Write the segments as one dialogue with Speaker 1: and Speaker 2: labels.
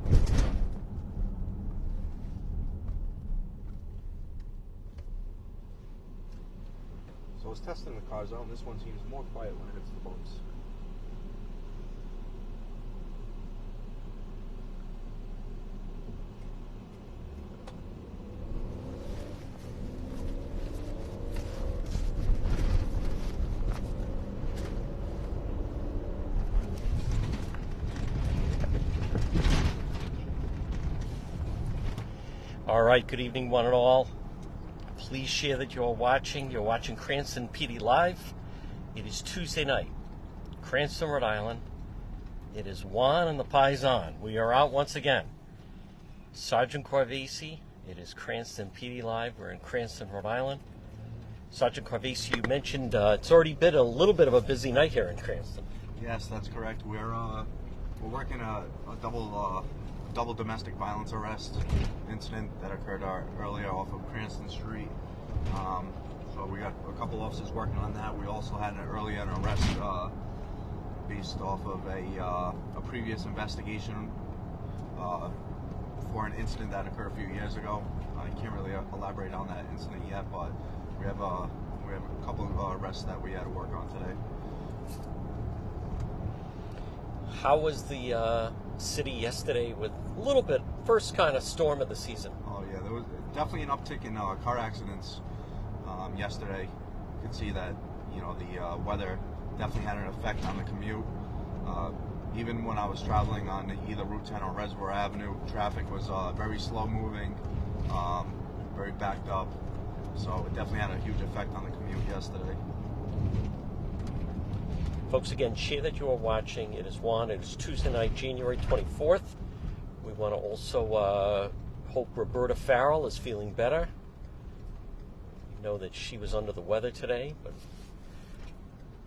Speaker 1: So I was testing the cars out, and this one seems more quiet when it hits the bumps.
Speaker 2: All right, good evening, one and all. Please share that you're watching. You're watching Cranston PD Live. It is Tuesday night, Cranston, Rhode Island. It is Juan and the Paisan. We are out once again. Sergeant Corvesi, it is Cranston PD Live. We're in Cranston, Rhode Island. Sergeant Corvesi, you mentioned it's already been a little bit of a busy night here in Cranston.
Speaker 1: Yes, that's correct. We're working a double domestic violence arrest incident that occurred earlier off of Cranston Street. So we got a couple officers working on that. We also had an arrest based off of a previous investigation for an incident that occurred a few years ago. I can't really elaborate on that incident yet, but we have a couple of arrests that we had to work on today.
Speaker 2: How was the city yesterday with a little bit, first kind of storm of the season?
Speaker 1: Oh yeah, there was definitely an uptick in car accidents yesterday. You could see that, you know, the weather definitely had an effect on the commute. Even when I was traveling on either Route 10 or Reservoir Avenue, traffic was very slow moving, very backed up. So it definitely had a huge effect on the commute yesterday.
Speaker 2: Folks, again, share that you are watching. It is Juan. It is Tuesday night, January 24th. We want to also hope Roberta Farrell is feeling better. We know that she was under the weather today, but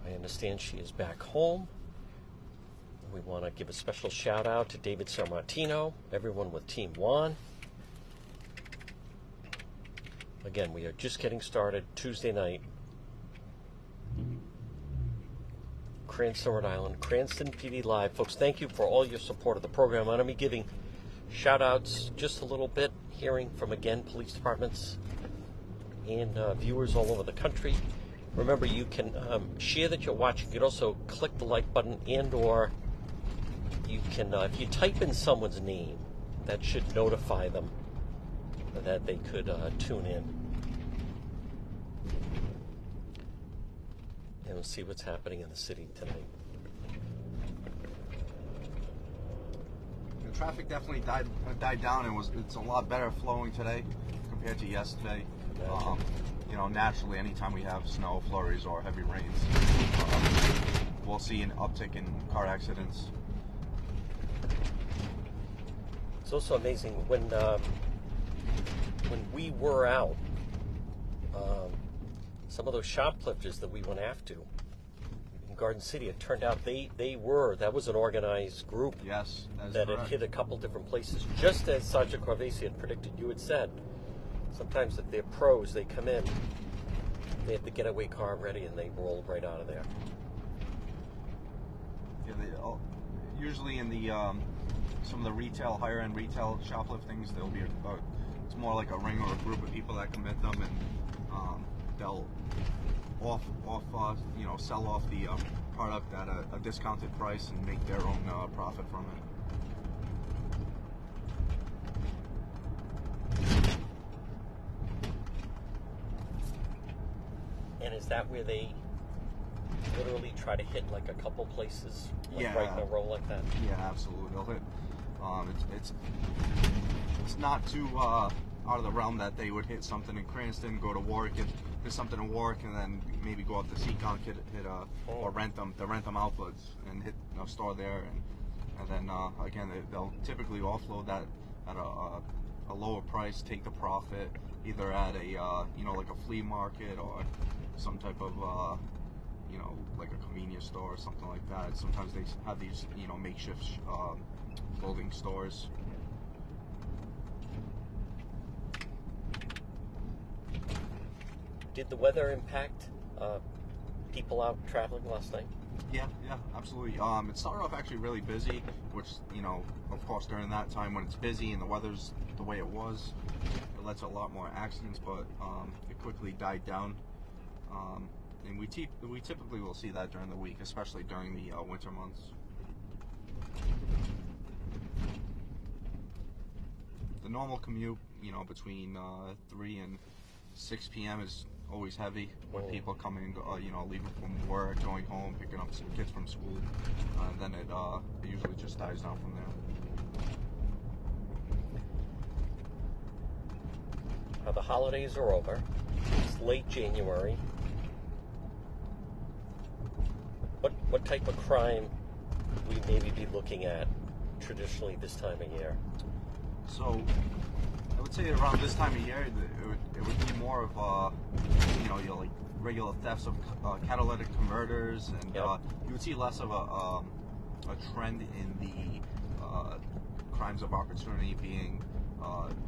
Speaker 2: I understand she is back home. We want to give a special shout out to David Sarmartino, everyone with Team Juan. Again, we are just getting started Tuesday night. Cranston, Rhode Island, Cranston PD Live. Folks, thank you for all your support of the program. I'm going to be giving shout-outs just a little bit, hearing from, again, police departments and viewers all over the country. Remember, you can share that you're watching. You can also click the like button, and or you can, if you type in someone's name, that should notify them that they could tune in. And we'll see what's happening in the city tonight.
Speaker 1: The traffic definitely died down, and it's a lot better flowing today compared to yesterday. You know, naturally, anytime we have snow, flurries, or heavy rains, we'll see an uptick in car accidents.
Speaker 2: It's also amazing when we were out. Some of those shoplifters that we went after in Garden City, it turned out that was an organized group.
Speaker 1: Yes,
Speaker 2: that had hit a couple different places, just as Sergeant Corvesi had predicted. You had said sometimes if they're pros, they come in, they have the getaway car ready, and they roll right out of there.
Speaker 1: Yeah, usually in the some of the higher end retail shopliftings, there'll be it's more like a ring or a group of people that commit them, and they'll sell off the product at a discounted price and make their own profit from it.
Speaker 2: And is that where they literally try to hit like a couple places, like
Speaker 1: Yeah.
Speaker 2: right in a row like that?
Speaker 1: Yeah, absolutely. They'll hit. It's not too out of the realm that they would hit something in Cranston, go to Warwick, hit something in Warwick, and then maybe go up to Seacon, or rent them outlets and hit a store there, and then again they'll typically offload that at a lower price, take the profit either at a like a flea market or some type of like a convenience store or something like that. Sometimes they have these makeshift clothing stores.
Speaker 2: Did the weather impact people out traveling last night?
Speaker 1: Yeah, absolutely. It started off actually really busy, which, of course, during that time when it's busy and the weather's the way it was, it led to a lot more accidents, but it quickly died down. And we typically will see that during the week, especially during the winter months. The normal commute, between 3 and 6 p.m. is always heavy when people come in, leaving from work, going home, picking up some kids from school, and then it usually just dies down from there.
Speaker 2: The holidays are over. It's late January. What type of crime we maybe be looking at traditionally this time of year?
Speaker 1: So I would say around this time of year, it would be more of your like regular thefts of catalytic converters, and
Speaker 2: Yep.
Speaker 1: You would see less of a trend in the crimes of opportunity being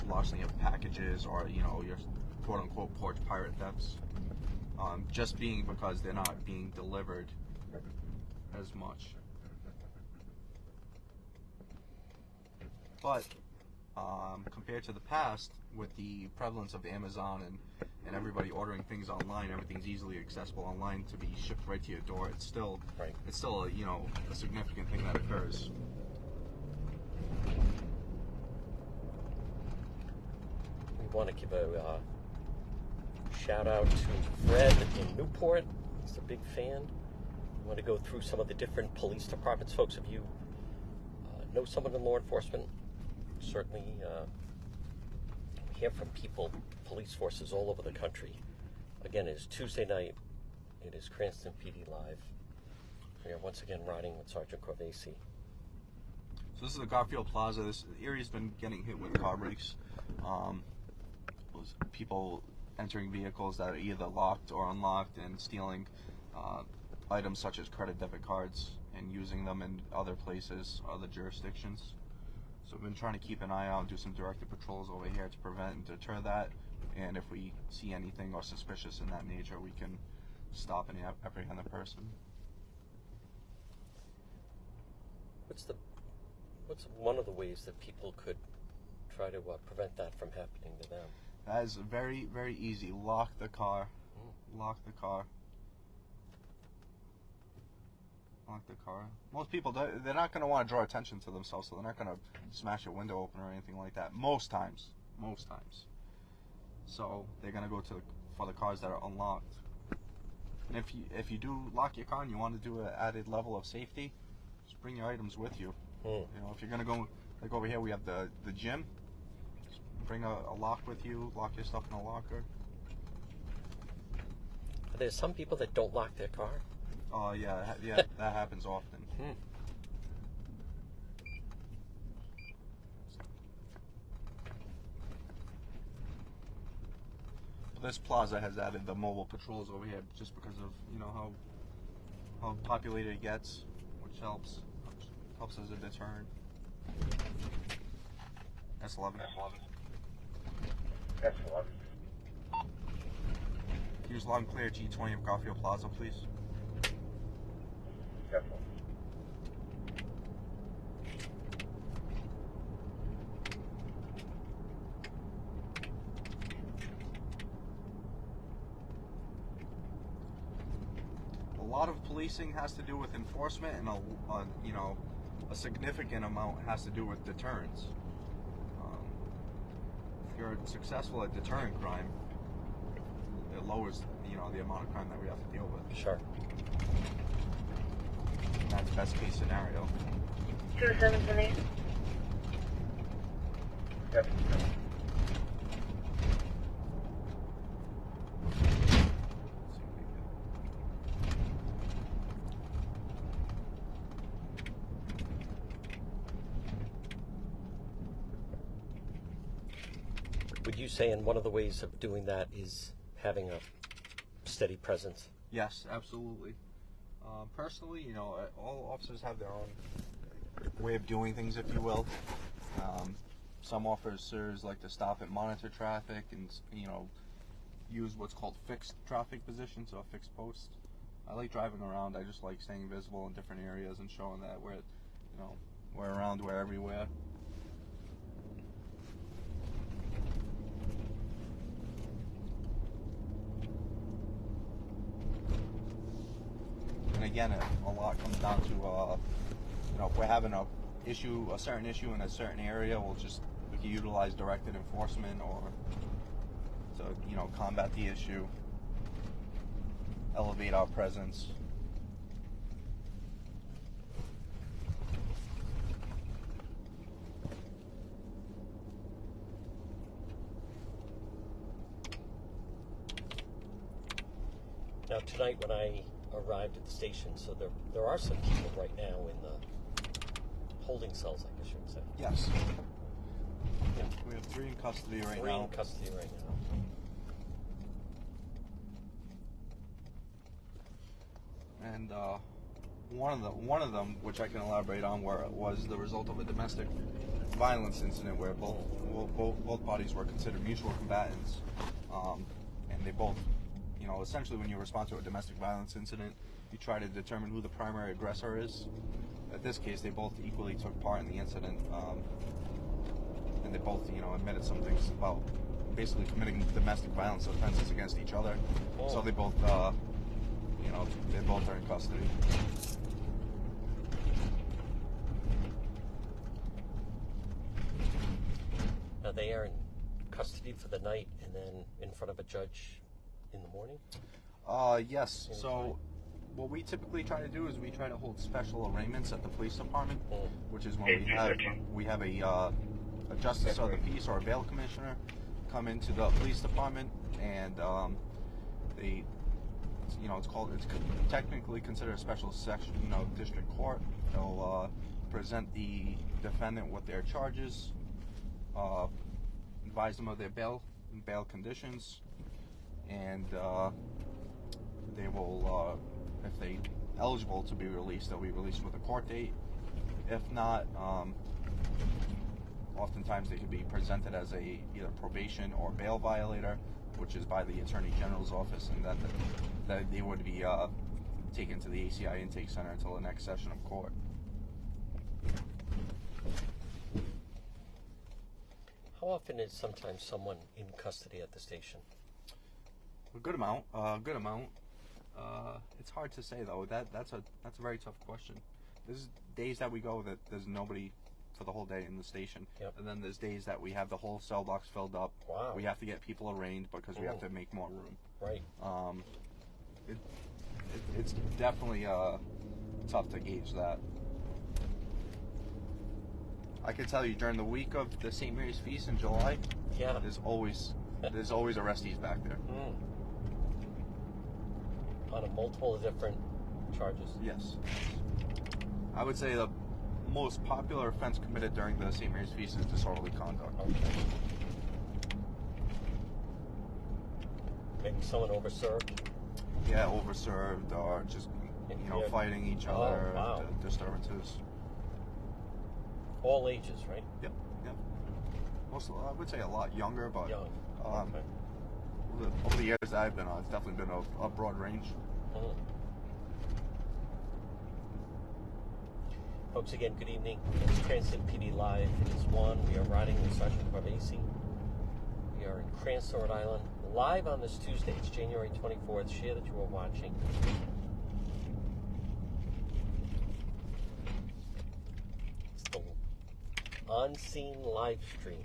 Speaker 1: larceny of packages, or your quote unquote porch pirate thefts. Just being because they're not being delivered as much. But compared to the past, with the prevalence of Amazon and everybody ordering things online, everything's easily accessible online to be shipped right to your door. It's still
Speaker 2: Right.
Speaker 1: it's still a significant thing that occurs.
Speaker 2: We want to give a shout out to Fred in Newport. He's a big fan. We want to go through some of the different police departments. Folks, if you know someone in law enforcement, certainly hear from people, police forces all over the country. Again, it is Tuesday night. It is Cranston PD Live. We are once again riding with Sergeant Corvesi.
Speaker 1: So this is the Garfield Plaza. This area's been getting hit with car breaks. People entering vehicles that are either locked or unlocked and stealing items such as credit debit cards and using them in other places, other jurisdictions. So we've been trying to keep an eye out and do some directed patrols over here to prevent and deter that. And if we see anything or suspicious in that nature, we can stop and apprehend the person.
Speaker 2: What's one of the ways that people could try to prevent that from happening to them?
Speaker 1: That is very, very easy. Lock the car. Lock the car. Lock the car. Most people, they're not going to want to draw attention to themselves, so they're not going to smash a window open or anything like that. Most times. So they're going to go for the cars that are unlocked. And if you do lock your car and you want to do an added level of safety, just bring your items with you. If you're going to go, like over here, we have the gym. Just bring a lock with you. Lock your stuff in a locker.
Speaker 2: There's some people that don't lock their car.
Speaker 1: Oh yeah, that happens often. This plaza has added the mobile patrols over here just because of how populated it gets, which helps as a deterrent. S11. Use loud and clear G20 of Garfield Plaza, please. A lot of policing has to do with enforcement, and a significant amount has to do with deterrence. If you're successful at deterring crime, it lowers the amount of crime that we have to deal with.
Speaker 2: Sure.
Speaker 1: And that's best case scenario.
Speaker 3: 2778.
Speaker 1: Yep.
Speaker 2: Would you say, and one of the ways of doing that is having a steady presence?
Speaker 1: Yes, absolutely. Personally, all officers have their own way of doing things, if you will. Some officers like to stop and monitor traffic and, use what's called fixed traffic positions, or fixed posts. I like driving around. I just like staying visible in different areas and showing that we're around, we're everywhere. And again, a lot comes down to if we're having a certain issue in a certain area, we can utilize directed enforcement or to combat the issue, elevate our presence.
Speaker 2: Now tonight when I arrived at the station, so there are some people right now in the holding cells, I guess you would say.
Speaker 1: Yes. Yeah, we have 3 in custody right now.
Speaker 2: 3 in custody right now.
Speaker 1: And one of them, which I can elaborate on, was the result of a domestic violence incident where both parties were considered mutual combatants, and they both, essentially when you respond to a domestic violence incident, you try to determine who the primary aggressor is. In this case, they both equally took part in the incident, and they both, admitted some things about basically committing domestic violence offenses against each other.
Speaker 2: Oh.
Speaker 1: So they both, they both are in custody.
Speaker 2: Now they are in custody for the night and then in front of a judge in the morning?
Speaker 1: Yes. So what we typically try to do is we try to hold special arraignments at the police department, which is when we have a justice of the peace or a bail commissioner come into the police department, and it's technically considered a special section, district court. They'll present the defendant with their charges, advise them of their bail conditions, and they will, if they eligible to be released, they'll be released with a court date. If not, oftentimes they can be presented as either probation or bail violator, which is by the Attorney General's office, and then they would be taken to the ACI intake center until the next session of court.
Speaker 2: How often is sometimes someone in custody at the station?
Speaker 1: A good amount. It's hard to say though. That's a very tough question. There's days that we go that there's nobody for the whole day in the station,
Speaker 2: yep.
Speaker 1: And then there's days that we have the whole cell blocks filled up.
Speaker 2: Wow.
Speaker 1: We have to get people arraigned because we have to make more room.
Speaker 2: Right.
Speaker 1: It's definitely tough to gauge that. I can tell you during the week of the St. Mary's Feast in July,
Speaker 2: yeah,
Speaker 1: there's always arrestees back there.
Speaker 2: On a multiple of different charges.
Speaker 1: Yes. I would say the most popular offense committed during the St. Mary's Feast is disorderly conduct.
Speaker 2: Okay. Maybe someone overserved?
Speaker 1: Yeah, overserved or just, fighting each other,
Speaker 2: wow.
Speaker 1: Disturbances.
Speaker 2: All ages, right?
Speaker 1: Yep. Most, I would say a lot younger, but
Speaker 2: young.
Speaker 1: Okay. Over the years that I've been on, it's definitely been a broad range.
Speaker 2: Folks, again, good evening. It's Cranston PD Live. It is 1. We are riding with Sergeant Barbasi. We are in Cranston, Rhode Island, live on this Tuesday. It's January 24th. Share that you are watching. It's the unseen live stream.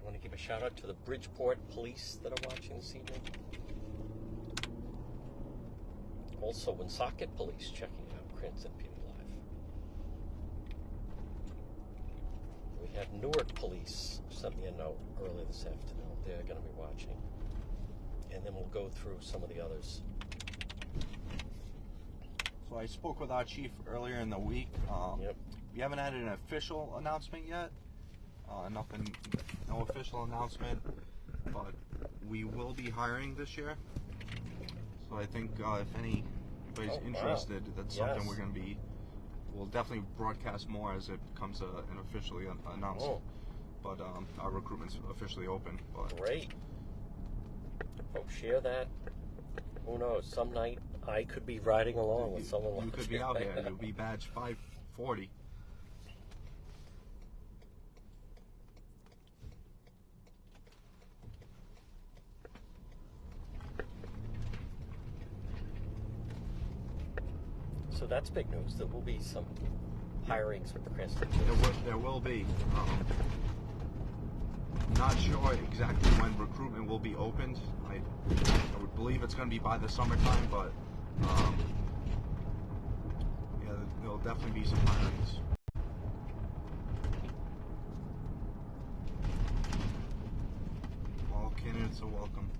Speaker 2: I want to give a shout out to the Bridgeport police that are watching this evening. Also, Woonsocket police checking out Cranston PD Live. We had Newark police sent me a note earlier this afternoon. They're going to be watching. And then we'll go through some of the others.
Speaker 1: So I spoke with our chief earlier in the week.
Speaker 2: Yep.
Speaker 1: We haven't had an official announcement yet. No official announcement. but we will be hiring this year. So I think if anybody's interested, that's something we're going to be. We'll definitely broadcast more as it becomes an officially announced.
Speaker 2: Oh.
Speaker 1: But our recruitment's officially open. But
Speaker 2: Great. Folks, share that. Who knows? Some night I could be riding along with someone.
Speaker 1: You could be out here. You'll be badge 540.
Speaker 2: So that's big news. There will be some hirings with the Cranston.
Speaker 1: There will be. Not sure exactly when recruitment will be opened. I would believe it's going to be by the summertime, but yeah, there'll definitely be some hirings. All candidates are welcome.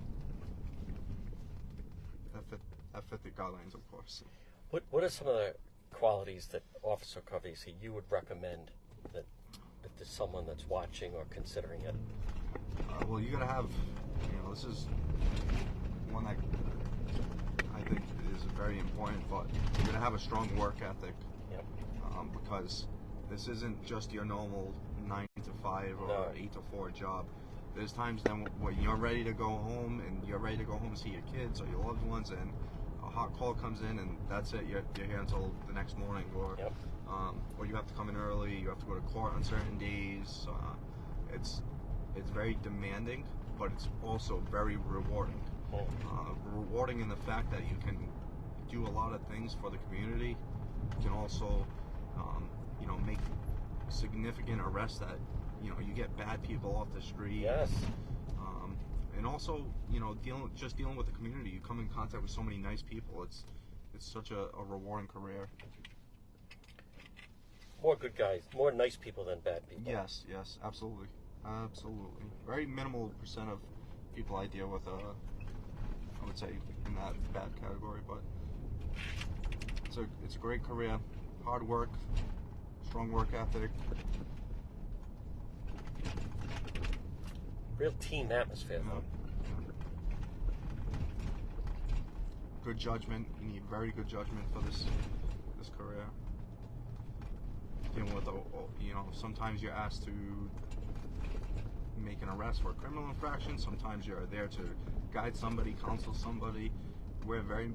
Speaker 1: That fit the guidelines, of course.
Speaker 2: What are some of the qualities that Officer Covey you would recommend that if there's someone that's watching or considering it?
Speaker 1: Well, you got to have, this is one that I think is very important, but you're going to have a strong work ethic.
Speaker 2: Yep.
Speaker 1: Because this isn't just your normal 9 to 5 or 8 to 4 job. There's times then when you're ready to go home and you're ready to go home and see your kids or your loved ones, and a hot call comes in and that's it. You're here until the next morning, or you have to come in early. You have to go to court on certain days. It's very demanding, but it's also very rewarding. Rewarding in the fact that you can do a lot of things for the community. You can also, make significant arrests that, you get bad people off the street.
Speaker 2: Yes.
Speaker 1: And also, dealing with the community. You come in contact with so many nice people. It's such a rewarding career.
Speaker 2: More good guys, more nice people than bad people.
Speaker 1: Yes, absolutely. Absolutely. Very minimal percent of people I deal with, I would say, in that bad category, but it's a great career. Hard work, strong work ethic.
Speaker 2: Real team atmosphere.
Speaker 1: Yeah. Good judgment. You need very good judgment for this career. Dealing with, sometimes you're asked to make an arrest for a criminal infraction. Sometimes you're there to guide somebody, counsel somebody. Wear very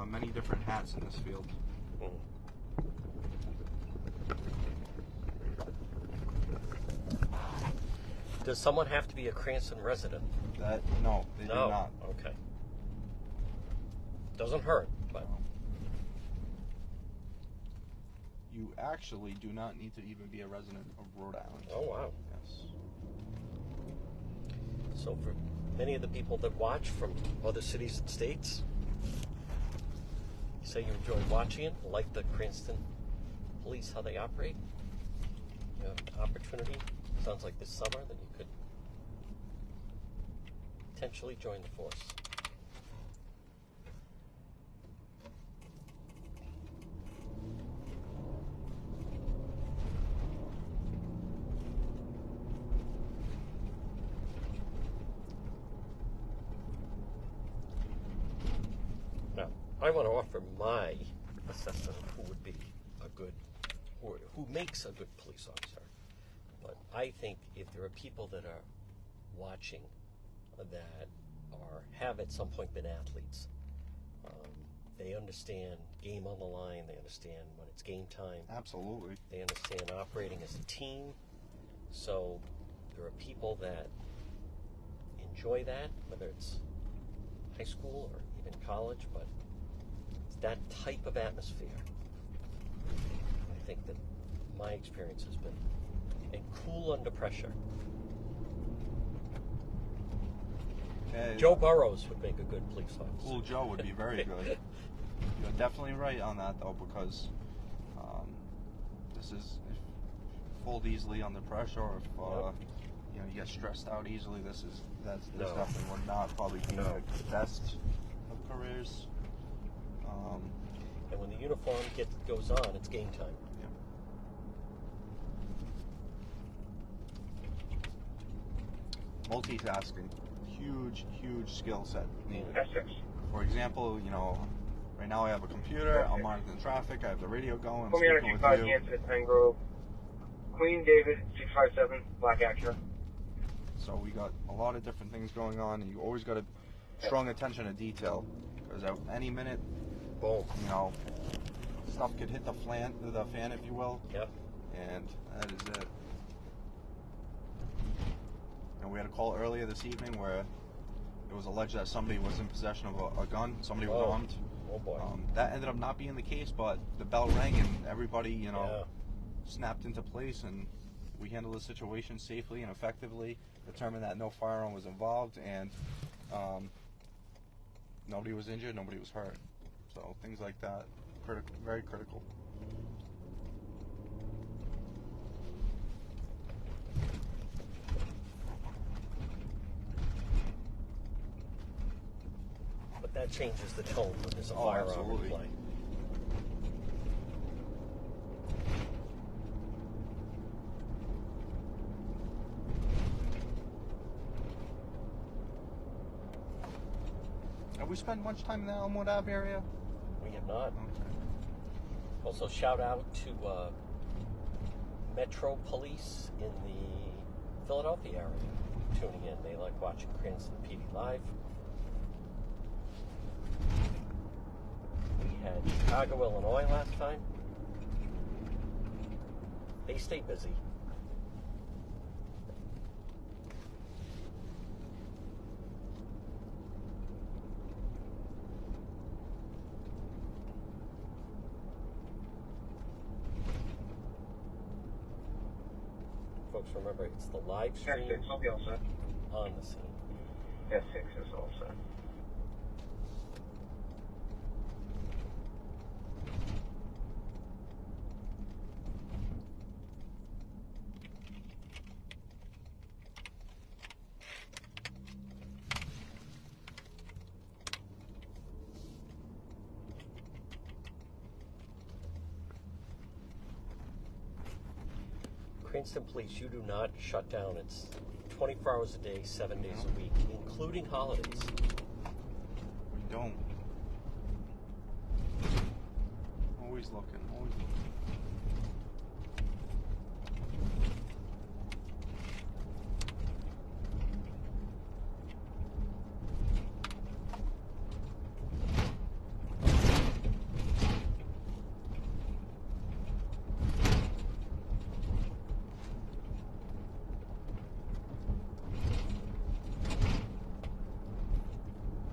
Speaker 1: many different hats in this field.
Speaker 2: Does someone have to be a Cranston resident?
Speaker 1: No, they do not.
Speaker 2: Okay. Doesn't hurt, but
Speaker 1: you actually do not need to even be a resident of Rhode Island.
Speaker 2: Oh wow.
Speaker 1: Yes.
Speaker 2: So for many of the people that watch from other cities and states, you say you enjoy watching it, like the Cranston police, how they operate. You have an opportunity, sounds like this summer, that you could potentially join the force. I want to offer my assessment of who would be a good, or who makes a good police officer. But I think if there are people that are watching that have at some point been athletes, they understand game on the line, they understand when it's game time.
Speaker 1: Absolutely.
Speaker 2: They understand operating as a team. So there are people that enjoy that, whether it's high school or even college, but that type of atmosphere, I think that my experience has been, and cool under pressure. Joe Burrows would make a good police officer.
Speaker 1: Cool Joe would be very good. You're definitely right on that, though, because this is, if fold easily under pressure, or if you get stressed out easily, this definitely would not probably be the best of careers.
Speaker 2: And when the uniform goes on, it's game time.
Speaker 1: Yeah. Multitasking, huge skill set needed.
Speaker 3: S6.
Speaker 1: For example, you know, right now I have a computer, I'm monitoring traffic, I have the radio going, I'm
Speaker 3: Pull me out of
Speaker 1: speaking with
Speaker 3: 25
Speaker 1: you.
Speaker 3: Kansas, Pine Grove. Queen David, 657, Black Acura.
Speaker 1: So we got a lot of different things going on, and you always got a strong attention to detail, because at any minute,
Speaker 2: Boom.
Speaker 1: you know, stuff could hit the fan, if you will.
Speaker 2: Yep.
Speaker 1: And that is it. And we had a call earlier this evening where it was alleged that somebody was in possession of a gun, somebody was armed.
Speaker 2: Oh boy.
Speaker 1: That ended up not being the case, but the bell rang and everybody, you know,
Speaker 2: Yeah.
Speaker 1: snapped into place, and we handled the situation safely and effectively, determined that no firearm was involved, and nobody was injured, nobody was hurt. So things like that, very critical.
Speaker 2: But that changes the tone when there's a
Speaker 1: Oh,
Speaker 2: firearm
Speaker 1: absolutely.
Speaker 2: in play.
Speaker 1: Have we spent much time in the Elmwood Ave area?
Speaker 2: We have not.
Speaker 1: Okay.
Speaker 2: Also, shout out to Metro Police in the Philadelphia area tuning in. They like watching Cranston PD Live. We had Chicago, Illinois last time. They stay busy. Folks, remember, it's the live stream
Speaker 3: S6, I'll be all set.
Speaker 2: on the scene.
Speaker 3: S6 is all set.
Speaker 2: Cranston Police, you do not shut down. It's 24 hours a day, 7 days a week, including holidays.
Speaker 1: We don't. Always looking, always looking.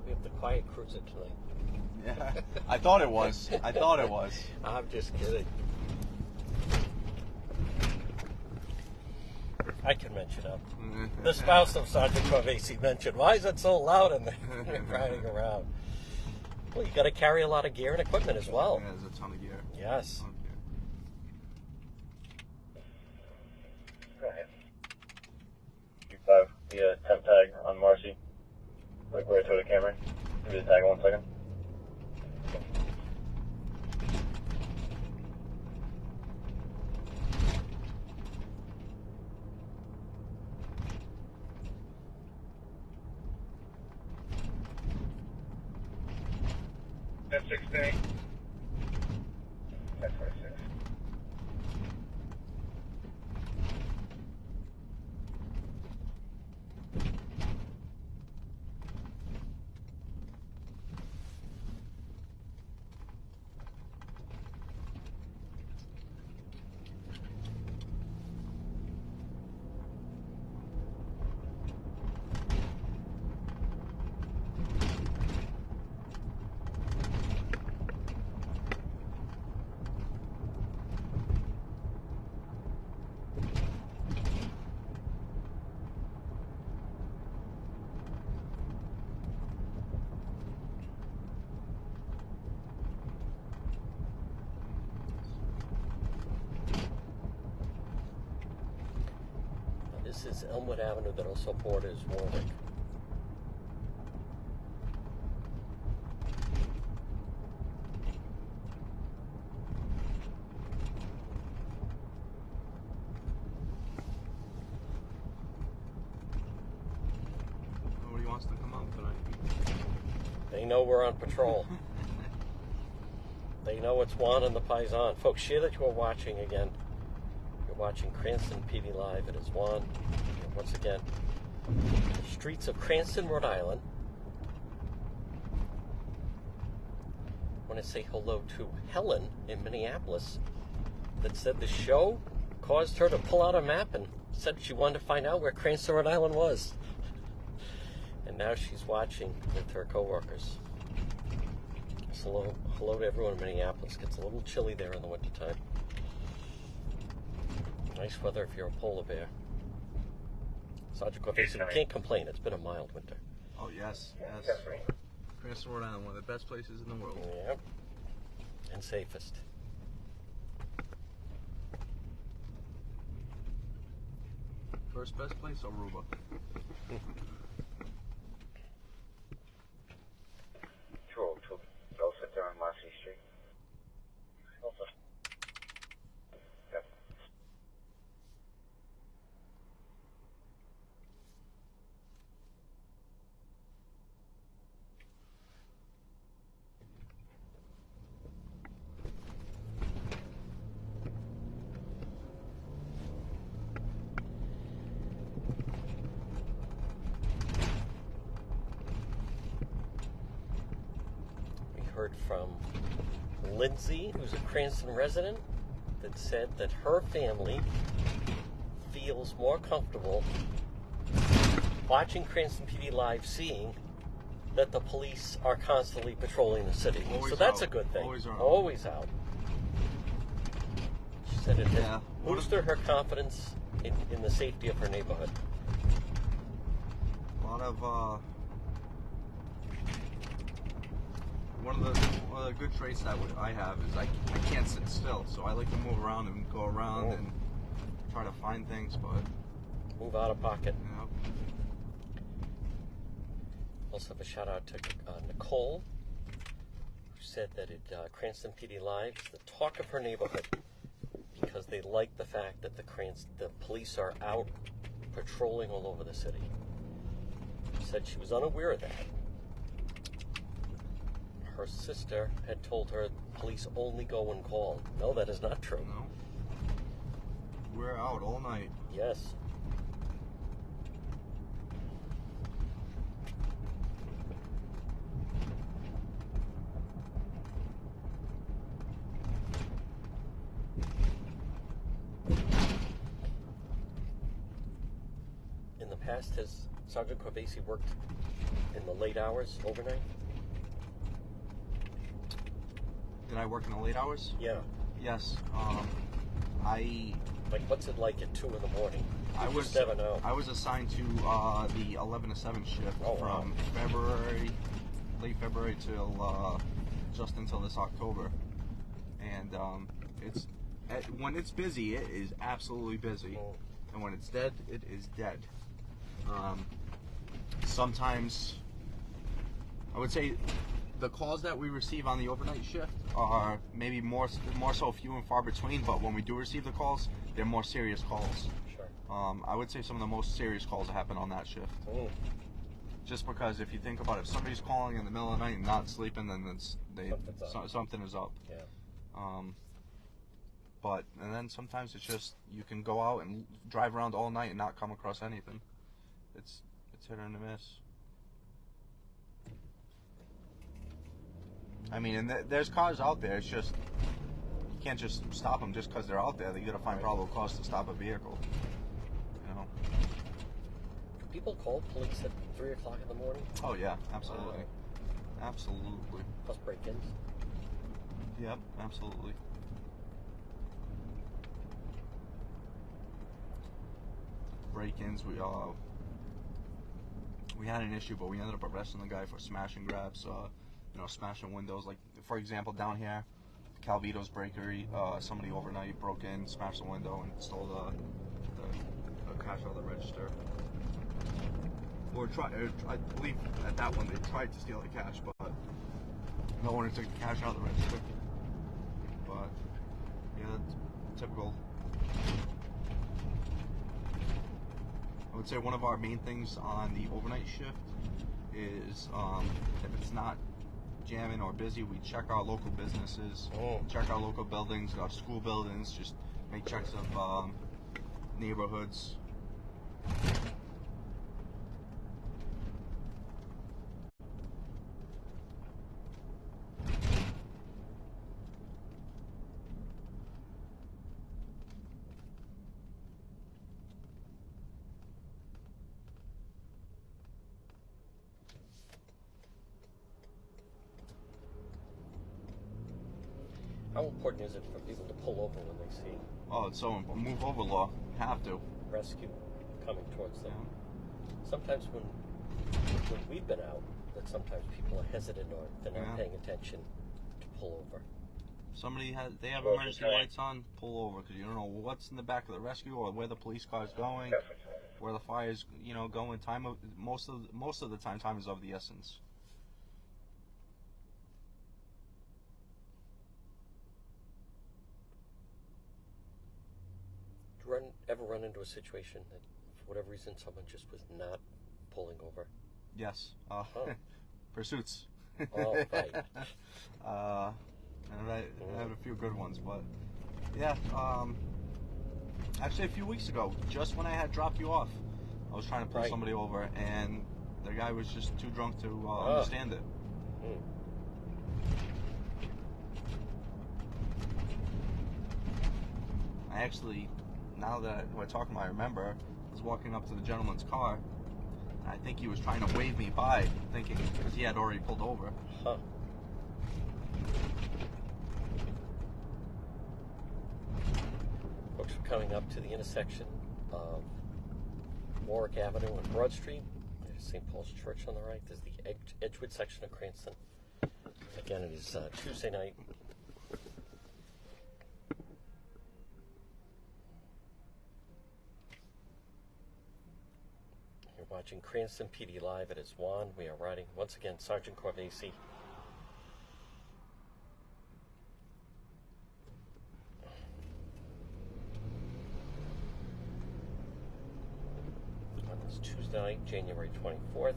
Speaker 2: We have the quiet cruiser tonight.
Speaker 1: Yeah, I thought it was. I thought it was.
Speaker 2: I'm just kidding. I can mention him. The spouse of Sergeant Corvesi mentioned, why is it so loud in there riding around? Well, you got to carry a lot of gear and equipment as well.
Speaker 1: Yeah, there's a ton of gear.
Speaker 2: Yes.
Speaker 1: Okay.
Speaker 3: Go ahead.
Speaker 4: 5, the temp tag on Marcy. Like where I tow the camera. Give me the tag 1 second.
Speaker 3: S6 thing. S46.
Speaker 2: This is Elmwood Avenue that also borders Warwick.
Speaker 1: Nobody wants
Speaker 2: They know we're on patrol. They know it's Juan and the Paisan. Folks, share that you are watching again. You're watching Cranston PD Live. It is Juan. And once again, the streets of Cranston, Rhode Island. I want to say hello to Helen in Minneapolis that said the show caused her to pull out a map and said she wanted to find out where Cranston, Rhode Island was. And now she's watching with her coworkers. So hello to everyone in Minneapolis. It gets a little chilly there in the wintertime. Nice weather if you're a polar bear. Sergeant Corvese, you can't complain. It's been a mild winter.
Speaker 1: Oh, yes, yes. Cranston, Rhode Island, one of the best places in the world.
Speaker 2: Yep. And safest.
Speaker 1: First best place, Aruba.
Speaker 4: They'll sit there on Marcy Street. Yep.
Speaker 2: Heard from Lindsay, who's a Cranston resident, that said that her family feels more comfortable watching Cranston PD Live, seeing that the police are constantly patrolling the city.
Speaker 1: Always
Speaker 2: so that's
Speaker 1: out.
Speaker 2: a good thing.
Speaker 1: Always out.
Speaker 2: She said it had boosted her confidence in the safety of her neighborhood.
Speaker 1: A lot of one of the good traits that I have is I can't sit still, so I like to move around and go around and try to find things, but
Speaker 2: move out of pocket.
Speaker 1: you know.
Speaker 2: Also have a shout out to Nicole, who said that Cranston PD Live is the talk of her neighborhood because they like the fact that the police are out patrolling all over the city. She said she was unaware of that. Her sister had told her police only go when called. No, that is not true.
Speaker 1: No. We're out all night.
Speaker 2: Yes. In the past, has Sergeant Corvese worked in the late hours, overnight?
Speaker 1: Did I work in the late hours?
Speaker 2: Yeah.
Speaker 1: Yes.
Speaker 2: Like, what's it like at 2 in the morning?
Speaker 1: I
Speaker 2: You
Speaker 1: was
Speaker 2: just never know.
Speaker 1: I was assigned to the 11 to 7 shift from late February till just until this October, and when it's busy, it is absolutely busy, and when it's dead, it is dead. Sometimes, I would say, the calls that we receive on the overnight shift are maybe more so few and far between, but when we do receive the calls, they're more serious calls.
Speaker 2: Sure.
Speaker 1: I would say some of the most serious calls happen on that shift. Just because if you think about it, if somebody's calling in the middle of the night and not sleeping, then something is up.
Speaker 2: Yeah.
Speaker 1: And then sometimes it's just, you can go out and drive around all night and not come across anything. It's hit or miss. I mean, and there's cars out there. It's just, you can't just stop them just because they're out there. You got to find probable cause to stop a vehicle. You know.
Speaker 2: Do people call police at 3 o'clock in the morning?
Speaker 1: Oh yeah, absolutely, absolutely.
Speaker 2: Plus break-ins.
Speaker 1: Yep, absolutely. Break-ins. We had an issue, but we ended up arresting the guy for smash and grabs. Smashing windows. Like, for example, down here, Calvito's Bakery, somebody overnight broke in, smashed the window, and stole the cash out of the register. Or I believe at that one they tried to steal the cash, but no one took the cash out of the register. But yeah, that's typical. I would say one of our main things on the overnight shift is if it's not jamming or busy, we check our local businesses,
Speaker 2: Oh.
Speaker 1: check our local buildings, our school buildings, just make checks of neighborhoods.
Speaker 2: How important is it for people to pull over when they see
Speaker 1: Oh, it's so important. Move over law. Have to.
Speaker 2: rescue coming towards them?
Speaker 1: Yeah.
Speaker 2: Sometimes when we've been out, that sometimes people are hesitant or they're not
Speaker 1: Yeah.
Speaker 2: paying attention to pull over.
Speaker 1: They have
Speaker 4: Well,
Speaker 1: emergency
Speaker 4: okay.
Speaker 1: lights on, pull over, because you don't know what's in the back of the rescue or where the police car's going, where the fire's, going. Most of the time is of the essence.
Speaker 2: Do you ever run into a situation that, for whatever reason, someone just was not pulling over?
Speaker 1: Yes.
Speaker 2: Oh.
Speaker 1: Pursuits.
Speaker 2: Oh, right.
Speaker 1: And I have a few good ones, but yeah. Actually, a few weeks ago, just when I had dropped you off, I was trying to pull
Speaker 2: Right.
Speaker 1: somebody over, and the guy was just too drunk to understand it.
Speaker 2: Mm.
Speaker 1: I actually, now that we're talking, I remember I was walking up to the gentleman's car, and I think he was trying to wave me by, thinking because he had already pulled over.
Speaker 2: Huh. Folks are coming up to the intersection of Warwick Avenue and Broad Street. There's St. Paul's Church on the right. There's the Edgewood section of Cranston. Again, it is Tuesday night. You're watching Cranston PD Live. It is Juan. We are riding, once again, Sergeant Corvesi. On this Tuesday night, January 24th.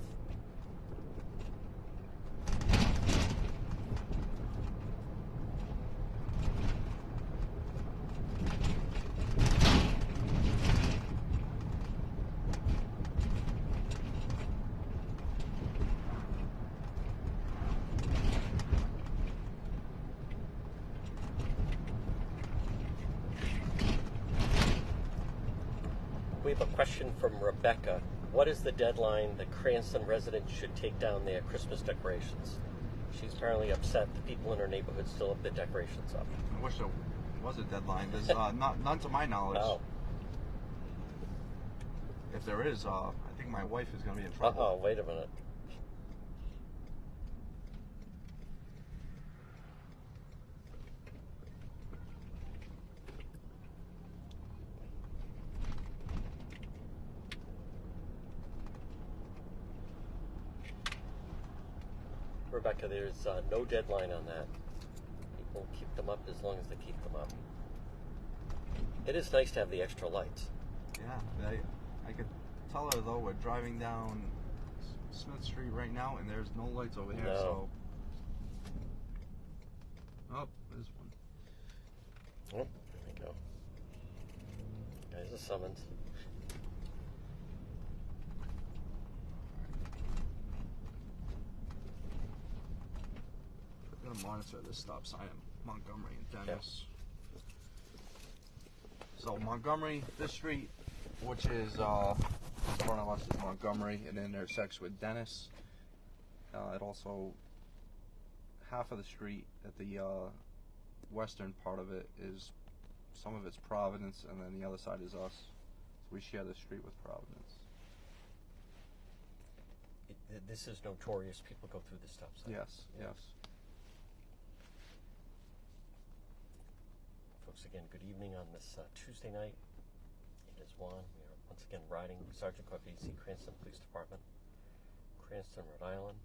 Speaker 2: We have a question from Rebecca. What is the deadline that Cranston residents should take down their Christmas decorations? She's apparently upset the people in her neighborhood still have their decorations up.
Speaker 1: I wish there was a deadline. There's none to my knowledge.
Speaker 2: Oh.
Speaker 1: If there is, I think my wife is going to be in trouble.
Speaker 2: Uh-oh, wait a minute. Rebecca, there's no deadline on that. People keep them up as long as they keep them up. It is nice to have the extra lights.
Speaker 1: Yeah, I could tell her though we're driving down Smith Street right now and there's no lights over here.
Speaker 2: No.
Speaker 1: So, oh, there's one.
Speaker 2: Oh, there we go. There's a summons.
Speaker 1: I'm gonna monitor this stop sign at Montgomery and Dennis. So Montgomery, this street, which is in front of us, is Montgomery, and then intersects with Dennis. It also, half of the street at the western part of it is, some of it's Providence, and then the other side is us. So we share the street with Providence.
Speaker 2: This is notorious. People go through the stop sign.
Speaker 1: Yes, yes.
Speaker 2: Folks, again, good evening on this Tuesday night. It is Juan. We are once again riding Sergeant Corvesi, Cranston Police Department, Cranston, Rhode Island.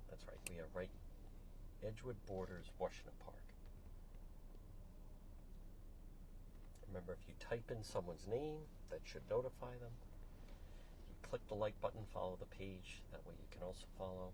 Speaker 2: That's right, we are right. Edgewood borders Washington Park. Remember, if you type in someone's name, that should notify them. You click the like button, follow the page. That way you can also follow.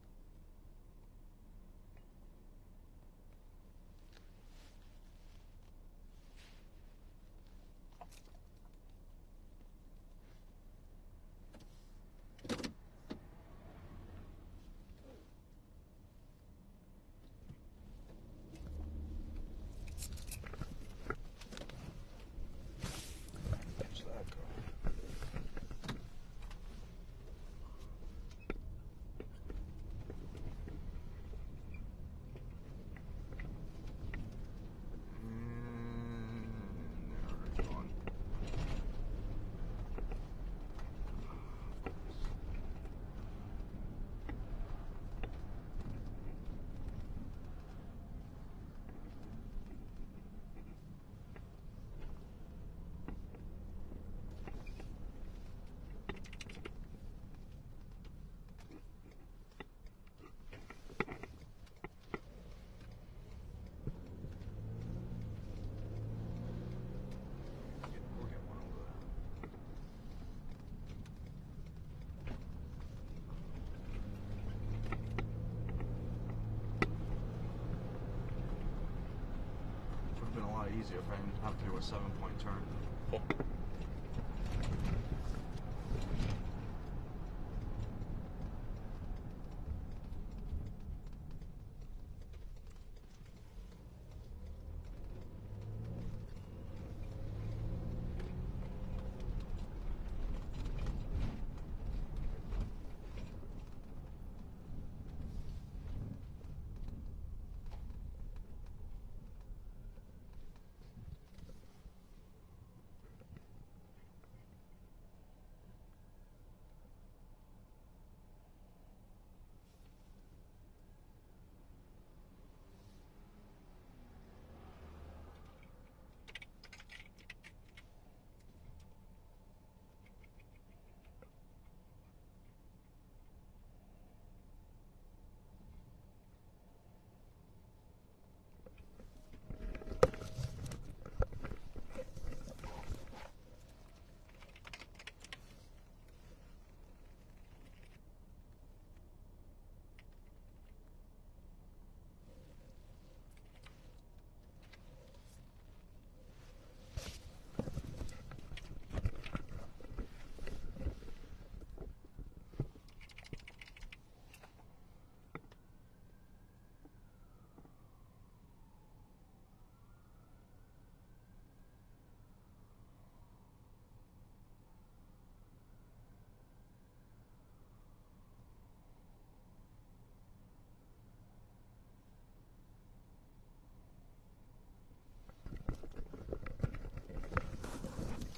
Speaker 1: lot easier if I didn't have to do a 7-point turn.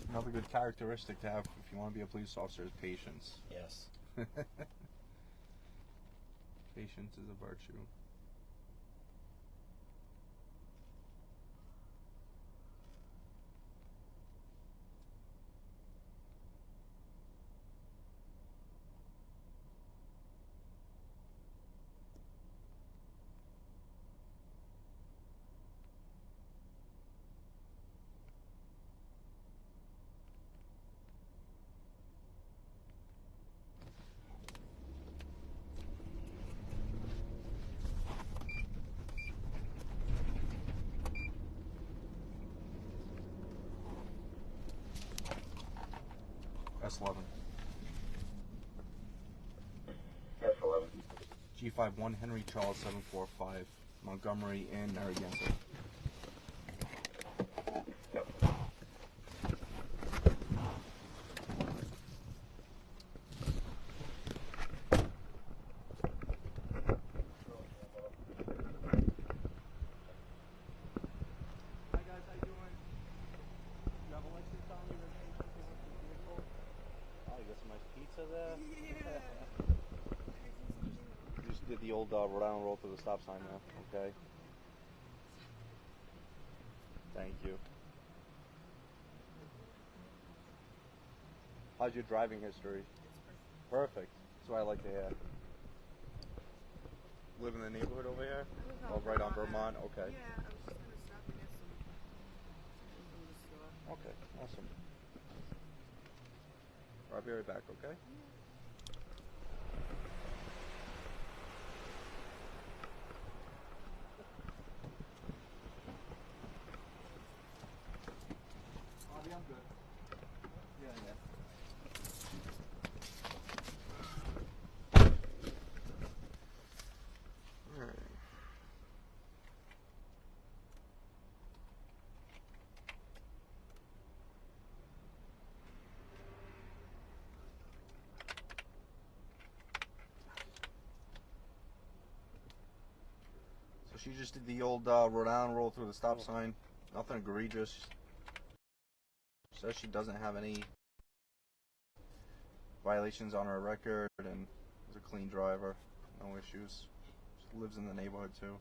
Speaker 1: Another good characteristic to have if you want to be a police officer is patience.
Speaker 2: Yes.
Speaker 1: Patience is a virtue. S11.
Speaker 3: S11.
Speaker 1: G51 Henry Charles 745 Montgomery in Narragansett. Did the old Rhode Island roll through the stop sign now, okay? Thank you. How's your driving history? Perfect. That's what I like to hear. Live in the neighborhood over here? Oh, right on Vermont? Okay.
Speaker 5: Yeah, I was just going to stop and get something from the store.
Speaker 1: Okay, awesome. I'll be right back, okay? I'm good. Yeah. Alright. So she just did the old Rhode Island roll through the stop sign. Nothing egregious. Says she doesn't have any violations on her record and is a clean driver, no issues. She lives in the neighborhood too.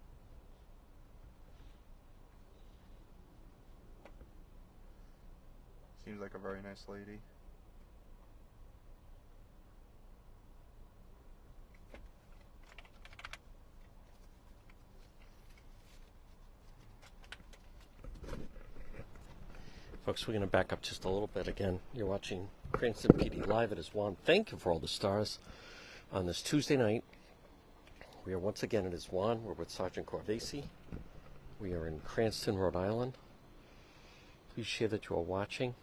Speaker 1: Seems like a very nice lady.
Speaker 2: Folks, we're going to back up just a little bit again. You're watching Cranston PD Live. It is Juan. Thank you for all the stars on this Tuesday night. We are once again, it is Juan. We're with Sergeant Corvesi. We are in Cranston, Rhode Island. Please share that you are watching.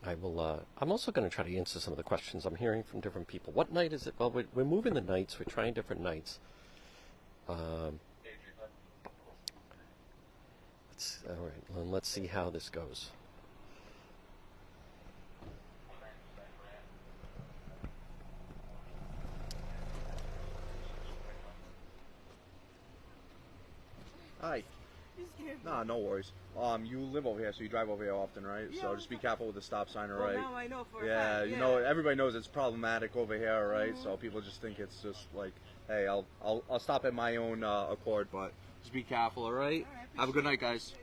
Speaker 2: I will. I'm also going to try to answer some of the questions I'm hearing from different people. What night is it? Well, we're moving the nights. We're trying different nights. All right. Well, let's see how this goes.
Speaker 1: Hi.
Speaker 5: You scared me.
Speaker 1: Nah, no worries. You live over here, so you drive over here often, right?
Speaker 5: Yeah,
Speaker 1: So just be careful with the stop sign, all
Speaker 5: Well,
Speaker 1: right?
Speaker 5: now I know for a
Speaker 1: Yeah,
Speaker 5: fact.
Speaker 1: you know, everybody knows it's problematic over here, right? So people just think it's just like, hey, I'll stop at my own accord, but just be careful, all right?
Speaker 5: All right,
Speaker 1: Have a good night, guys.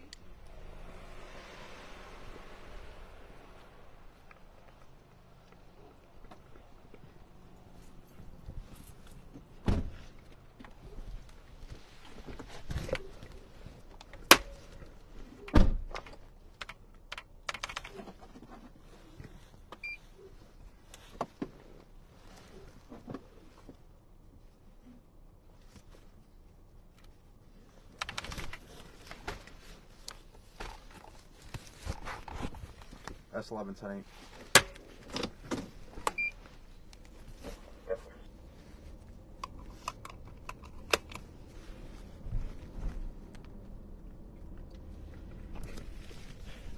Speaker 1: S11 tonight.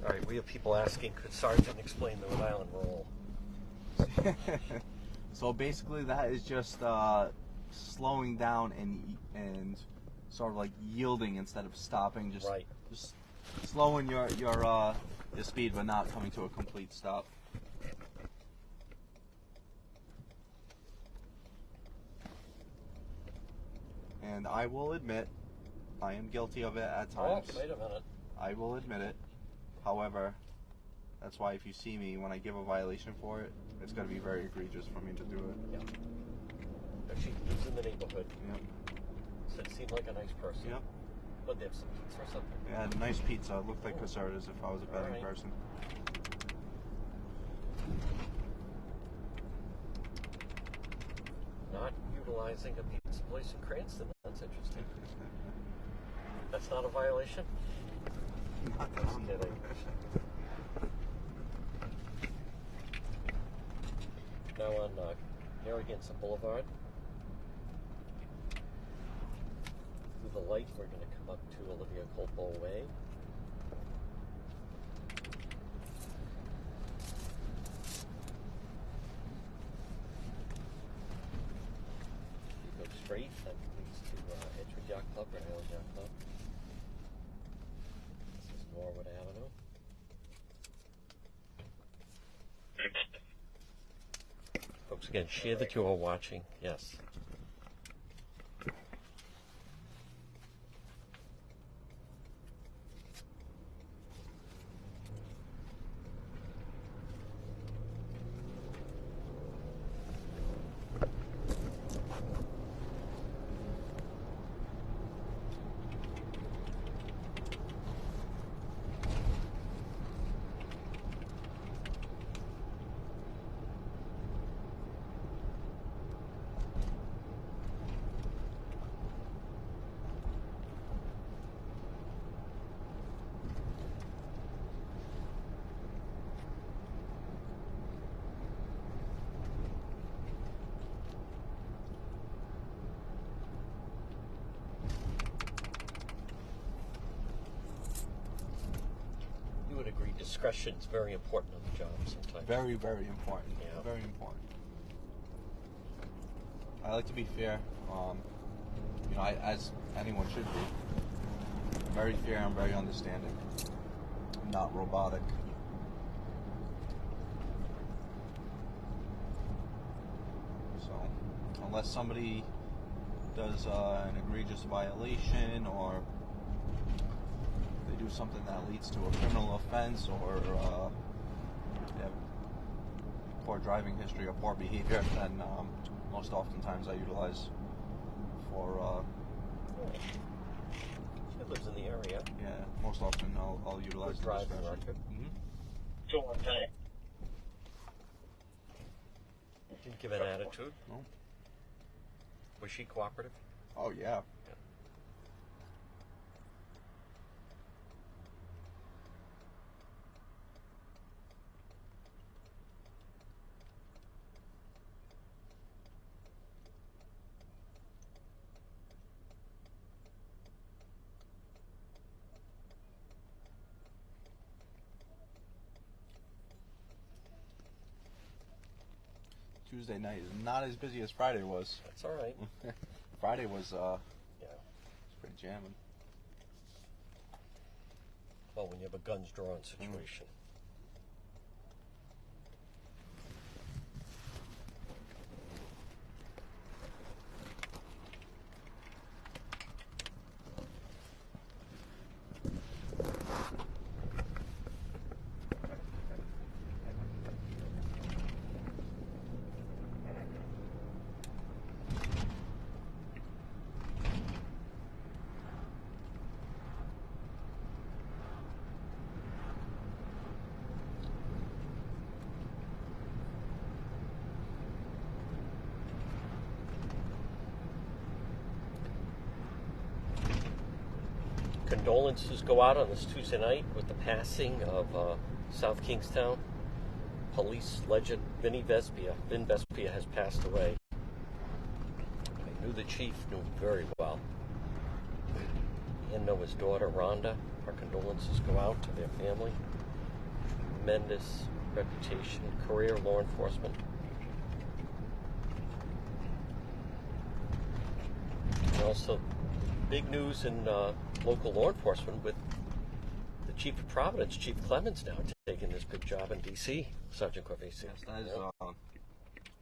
Speaker 2: All right. We have people asking, could Sergeant explain the Rhode Island rule?
Speaker 1: So basically, that is just slowing down and sort of like yielding instead of stopping. Just
Speaker 2: Right.
Speaker 1: just slowing your speed, but not coming to a complete stop. And I will admit, I am guilty of it at times.
Speaker 2: Oh, wait a minute.
Speaker 1: I will admit it. However, that's why if you see me when I give a violation for it, it's going to be very egregious for me to do it.
Speaker 2: Yeah. But she lives in the neighborhood.
Speaker 1: Yep.
Speaker 2: Said seemed like a nice person.
Speaker 1: Yep.
Speaker 2: But they have some pizza or something.
Speaker 1: Yeah, nice pizza. It looked like Caserta's if I was a betting
Speaker 2: Alright.
Speaker 1: person.
Speaker 2: Not utilizing a pizza place in Cranston. That's interesting. That's not a violation? Just kidding. Now on Narragansett Boulevard. Through the light, we're going to come up to Olivia Colpo Way. You go straight, that leads to Edgewood Yacht Club, Rhode Island Yacht Club. This is Norwood Avenue. Folks, again, share that you are watching. Yes. You would agree discretion is very important on the job sometimes.
Speaker 1: Very, very important.
Speaker 2: Yeah.
Speaker 1: Very important. I like to be fair. You know, as anyone should be. Very fair and very understanding. Not robotic. So, unless somebody does an egregious violation or they do something that leads to a criminal offense or they have poor driving history or poor behavior, then most oftentimes I utilize for
Speaker 2: She lives in the area.
Speaker 1: yeah, most often I'll utilize
Speaker 2: Good
Speaker 1: the
Speaker 2: driving
Speaker 1: discretion.
Speaker 2: record.
Speaker 1: Mhm.
Speaker 4: 219.
Speaker 2: Didn't give an attitude.
Speaker 1: No.
Speaker 2: Was she cooperative?
Speaker 1: Oh yeah. Tuesday night is not as busy as Friday was.
Speaker 2: That's all right.
Speaker 1: Friday was
Speaker 2: Yeah.
Speaker 1: pretty jamming.
Speaker 2: Well, when you have a guns drawn situation. Condolences go out on this Tuesday night with the passing of South Kingstown police legend Vin Vespia has passed away. I knew the chief, knew him very well. And know his daughter Rhonda. Our condolences go out to their family. Tremendous reputation, career law enforcement. And also big news in local law enforcement with the chief of Providence, Chief Clemens, now taking this big job in D.C., Sergeant Corvese.
Speaker 1: Yes, that is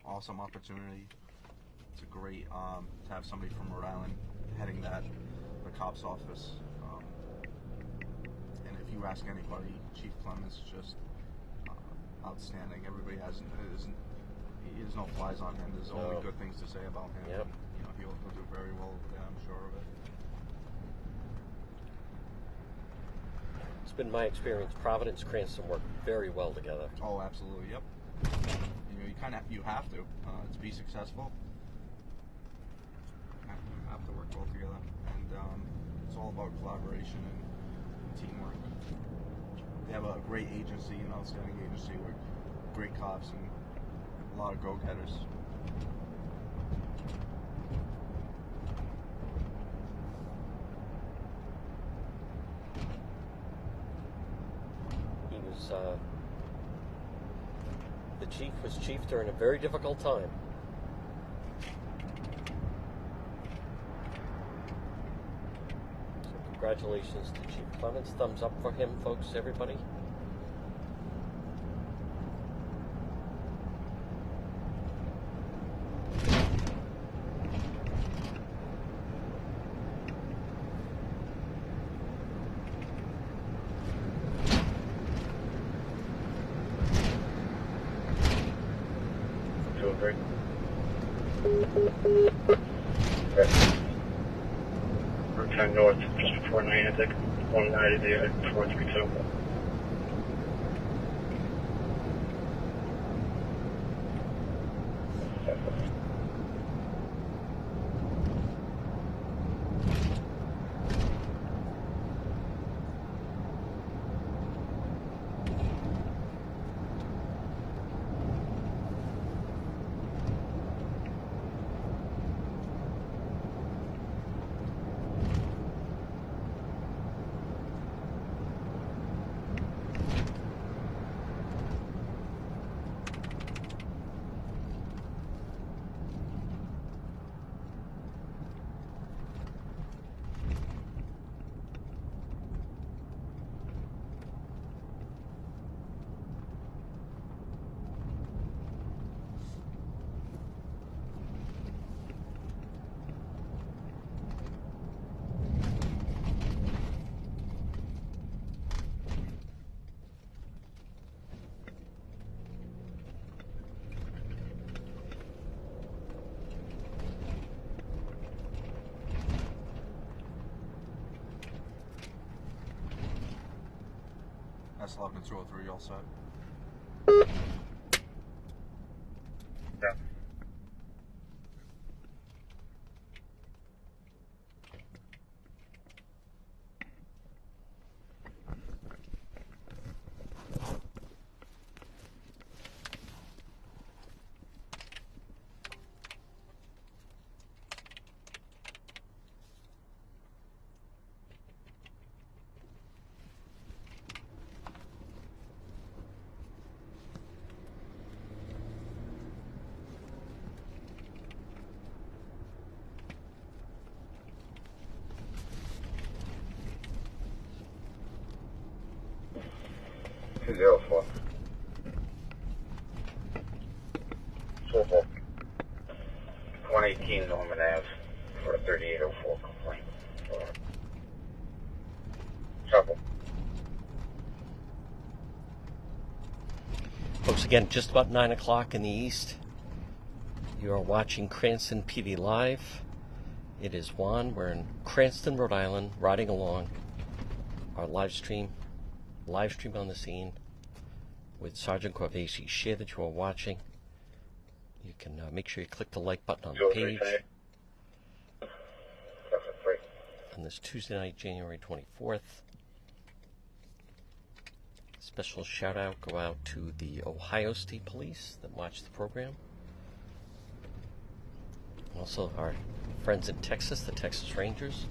Speaker 1: awesome opportunity. It's a great to have somebody from Rhode Island heading the cop's office. And if you ask anybody, Chief Clemens is just outstanding. Everybody there's no flies on him. There's only good things to say about him.
Speaker 2: Yep.
Speaker 1: You know, he'll do very well over there, I'm sure of it.
Speaker 2: It's been my experience. Providence, Cranston work very well together.
Speaker 1: Oh, absolutely. Yep. You know, you have to to be successful. You have to work well together, and it's all about collaboration and teamwork. They have a great agency, an outstanding agency with great cops and a lot of go-getters.
Speaker 2: He was the chief was chief during a very difficult time. So congratulations to Chief Clemens. Thumbs up for him, folks, everybody.
Speaker 4: Great. Route 10 north, just before Niantic, 190 432.
Speaker 1: That's 11-203, all set.
Speaker 4: Yeah.
Speaker 3: 204. 118 Norman Ave for a 3804 complaint. Trouble.
Speaker 2: Folks, again, just about 9 o'clock in the east. You are watching Cranston PD Live. It is Juan. We're in Cranston, Rhode Island, riding along our live stream on the scene with Sergeant Corvesi. Share that you are watching. You can make sure you click the like button on the page on this Tuesday night, January 24th. Special shout out go out to the Ohio State Police that watch the program. Also our friends in Texas, the Texas Rangers,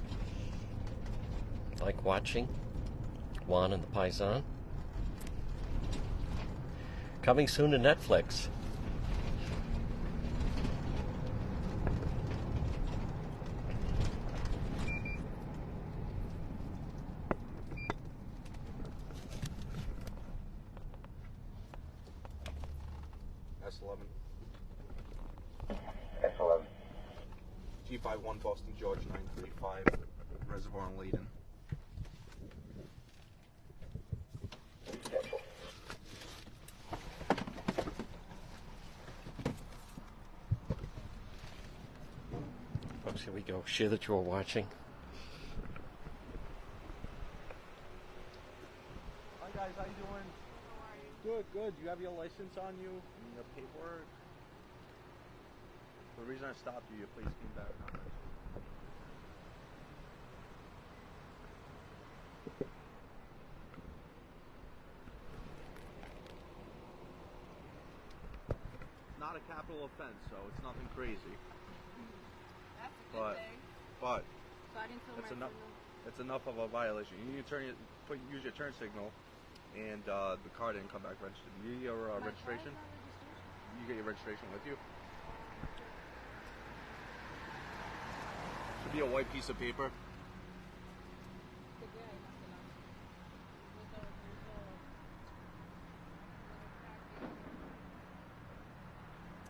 Speaker 2: like watching Juan and the Paisan. Coming soon to Netflix.
Speaker 1: S11.
Speaker 3: S11.
Speaker 1: G51 Boston George 935 Reservoir and Layden.
Speaker 2: Folks, here we go. Share that you are watching.
Speaker 1: Hi guys, how you doing? Good, good. You have your license on you and your paperwork? The reason I stopped you, your place came back on. Not a capital offense, so it's nothing crazy.
Speaker 5: That's a good
Speaker 1: But,
Speaker 5: thing.
Speaker 1: but
Speaker 5: So I didn't tell
Speaker 1: it's
Speaker 5: my
Speaker 1: enough.
Speaker 5: signal.
Speaker 1: It's enough of a violation. You need to use your turn signal, and the car didn't come back registered. You get your
Speaker 5: My
Speaker 1: registration.
Speaker 5: car's not registered.
Speaker 1: You get your registration with you. Should be a white piece of paper.
Speaker 5: Que queda ahí más adelante.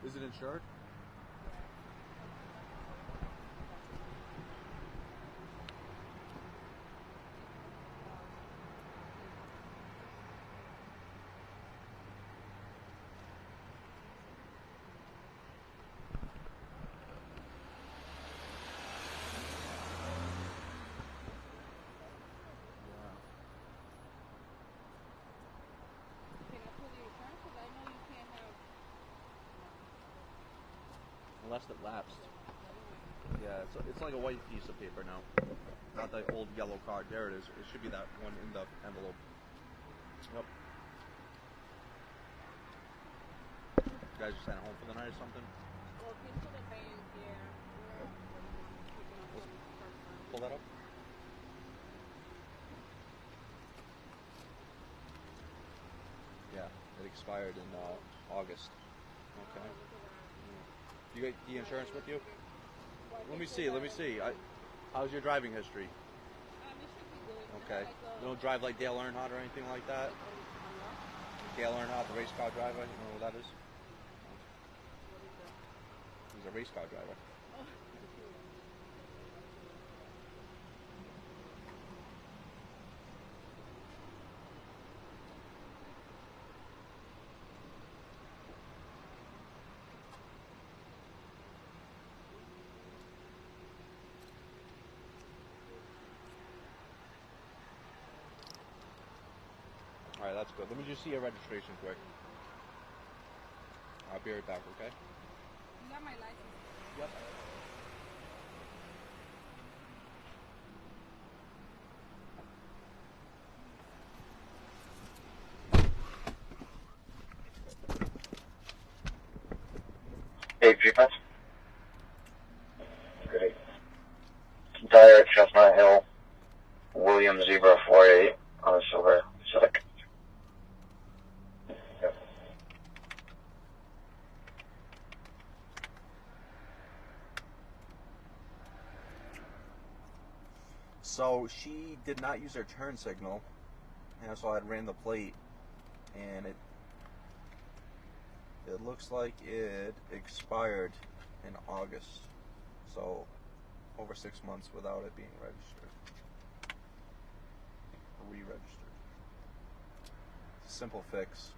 Speaker 1: Is it insured?
Speaker 5: Can I pull the insurance? Because I know you can't have.
Speaker 1: Unless it lapsed. Yeah, it's like a white piece of paper now. Not the old yellow card. There it is. It should be that one in the envelope. Yep. You guys just sent home for the night or something?
Speaker 5: Well, came to the bank here. Picking up some person.
Speaker 1: Pull that up. Yeah, it expired in August. Okay. You got the insurance with you? Let me see. How's your driving history?
Speaker 5: It should be good.
Speaker 1: Okay. You don't drive like Dale Earnhardt or anything like that? Dale Earnhardt, the race car driver. You know who that is? He's a race car driver. Alright, that's good. Let me just see your registration quick. I'll be right back, okay?
Speaker 5: You got my license.
Speaker 1: Yep.
Speaker 3: Hey, Jeepers. Good evening. Dyer, Chestnut Hill, William Zebra 48 on a silver Civic. Yep.
Speaker 1: So she did not use her turn signal, and so I ran the plate, and it looks like it expired in August, so over 6 months without it being registered, re-registered. Simple fix.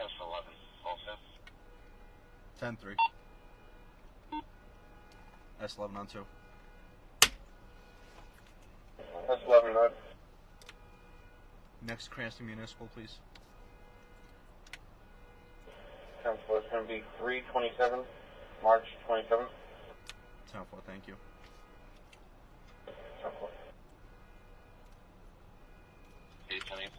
Speaker 3: S11, also.
Speaker 1: 10-3. S11 on 2.
Speaker 3: S11, North.
Speaker 1: Next Cranston Municipal, please.
Speaker 3: 10-4, it's going to be 3/27, March 27th.
Speaker 1: 10-4, thank you.
Speaker 3: 10-4. 8-10.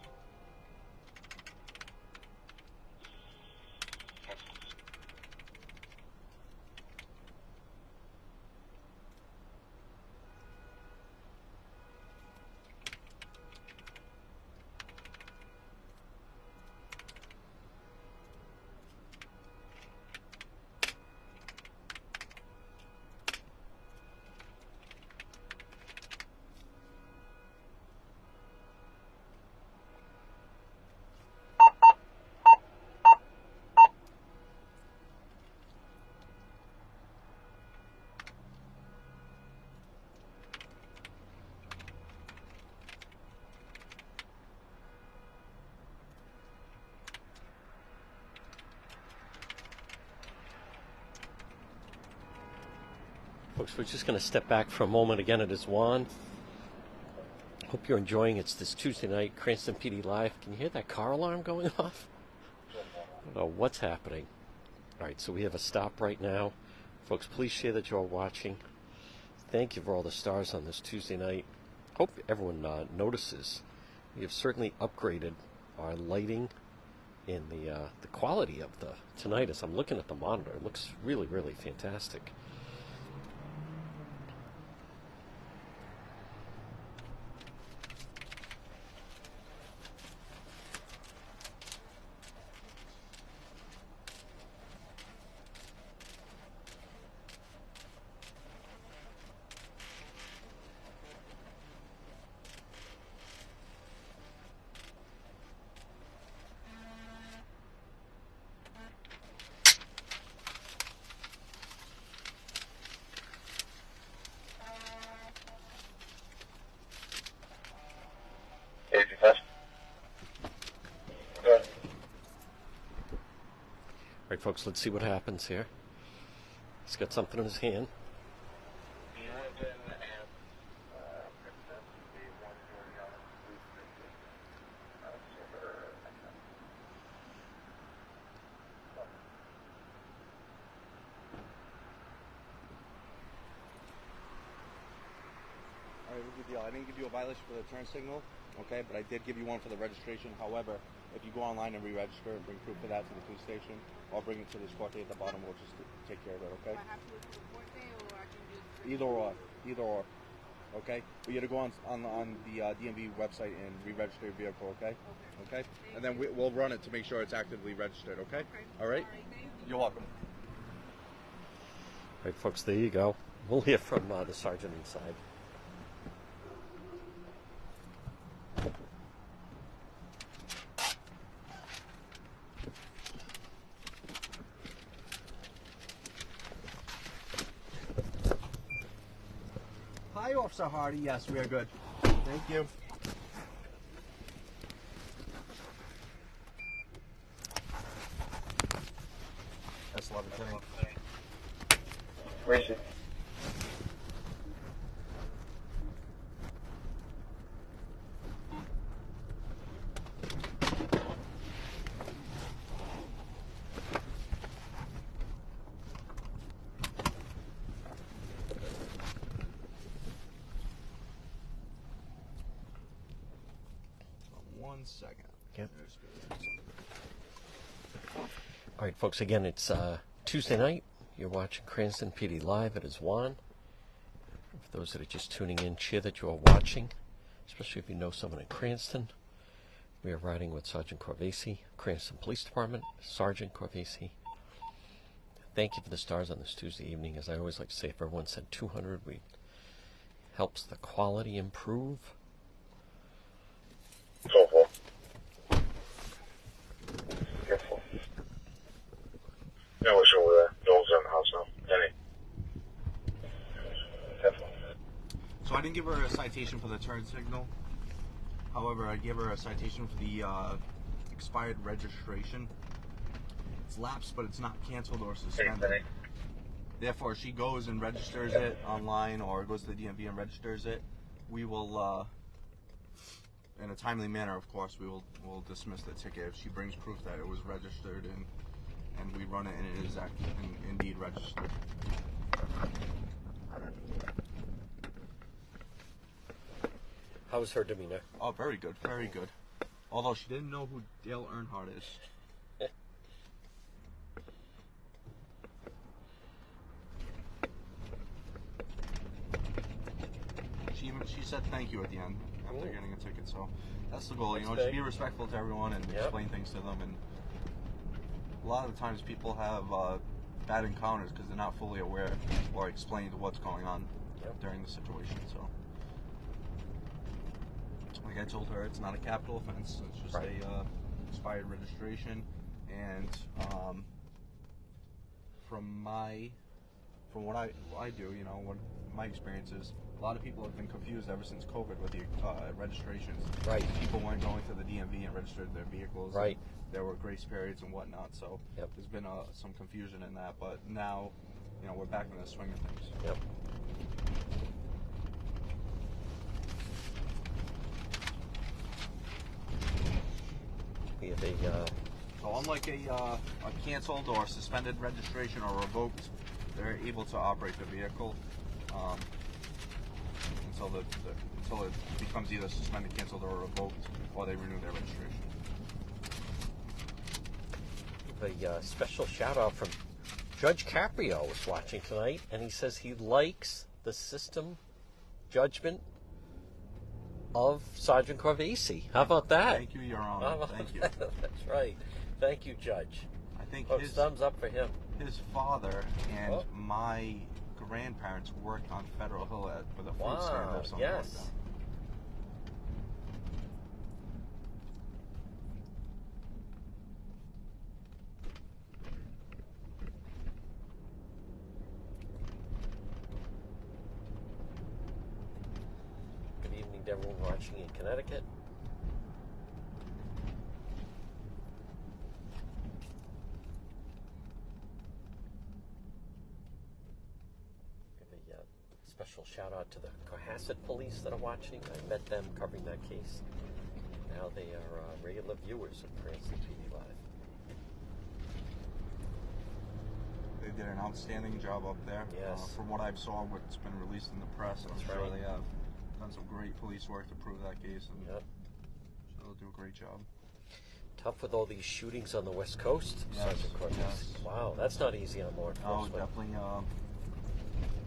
Speaker 2: Folks, we're just going to step back for a moment. Again, it is Juan. Hope you're enjoying. It's this Tuesday night, Cranston PD Live. Can you hear that car alarm going off? I don't know what's happening. All right, so we have a stop right now. Folks, please share that you're watching. Thank you for all the stars on this Tuesday night. Hope everyone notices. We have certainly upgraded our lighting and the quality of the tonight. As I'm looking at the monitor, it looks really, really fantastic. All right, folks, let's see what happens here. He's got something in his hand.
Speaker 1: Alright, here's the deal. I didn't give you a violation for the turn signal, okay, but I did give you one for the registration. However, if you go online and re-register and bring proof of that to the police station, I'll bring it to this court day at the bottom. We'll just take care of it, okay?
Speaker 5: Do I have to wait for the court day, or I can just...
Speaker 1: Either or, okay? But you have to go on the DMV website and re-register your vehicle, okay? Okay? And then we'll run it to make sure it's actively registered, okay? All right?
Speaker 5: thank you.
Speaker 1: You're welcome.
Speaker 2: All right, folks, there you go. We'll hear from the sergeant inside.
Speaker 1: Hi, Officer Hardy. Yes, we are good. Thank you.
Speaker 3: Receive.
Speaker 1: One second.
Speaker 2: Yep.
Speaker 1: There's good.
Speaker 2: All right, folks, again, it's Tuesday night. You're watching Cranston PD Live. It is Juan. For those that are just tuning in, cheer that you are watching, especially if you know someone in Cranston. We are riding with Sergeant Corvesi, Cranston Police Department. Sergeant Corvesi, thank you for the stars on this Tuesday evening. As I always like to say, if everyone said 200, helps the quality improve.
Speaker 3: Careful. Careful. No issue over there. Dogs in the house now. Any. Careful.
Speaker 1: So I didn't give her a citation for the turn signal. However, I gave her a citation for the expired registration. It's lapsed, but it's not canceled or suspended. Therefore, she goes and registers it online or goes to the DMV and registers it. We will, in a timely manner, of course, we'll dismiss the ticket if she brings proof that it was registered and we run it and it is indeed registered.
Speaker 2: How was her demeanor?
Speaker 1: Oh, very good, very good. Although she didn't know who Dale Earnhardt is. She said thank you at the end after getting a ticket, so that's the goal. You know, just be respectful to everyone and explain things to them. And a lot of the times people have bad encounters because they're not fully aware or explained what's going on during the situation. So, like I told her, it's not a capital offense. It's just a expired registration. And from what I do, you know, what my experience is, a lot of people have been confused ever since COVID with the registrations.
Speaker 2: Right.
Speaker 1: People weren't going to the DMV and registered their vehicles.
Speaker 2: Right.
Speaker 1: There were grace periods and whatnot, so there's been some confusion in that. But now, you know, we're back in the swing of things.
Speaker 2: Yep. We have a.
Speaker 1: So unlike a canceled or suspended registration or revoked, they're able to operate the vehicle until it becomes either suspended, canceled, or revoked, or they renew their registration.
Speaker 2: A special shout out from Judge Caprio was watching tonight, and he says he likes the system judgment of Sergeant Corvesi. How about that?
Speaker 1: Thank you, Your Honor. Thank you.
Speaker 2: That's right. Thank you, Judge.
Speaker 1: I think
Speaker 2: Folks, thumbs up for him.
Speaker 1: His father and my grandparents worked on Federal Hill for the food stand or something like that.
Speaker 2: Good evening to everyone watching in Connecticut. Special shout out to the Cohasset police that are watching. I met them covering that case. Now they are regular viewers of Cranston PD Live.
Speaker 1: They did an outstanding job up there.
Speaker 2: Yes.
Speaker 1: From what I saw, what's been released in the press, I'm sure they have done some great police work to prove that case, and so they'll do a great job.
Speaker 2: Tough with all these shootings on the West Coast, Sergeant Cortez.
Speaker 1: Yes.
Speaker 2: Wow, that's not easy on law enforcement.
Speaker 1: Oh, definitely.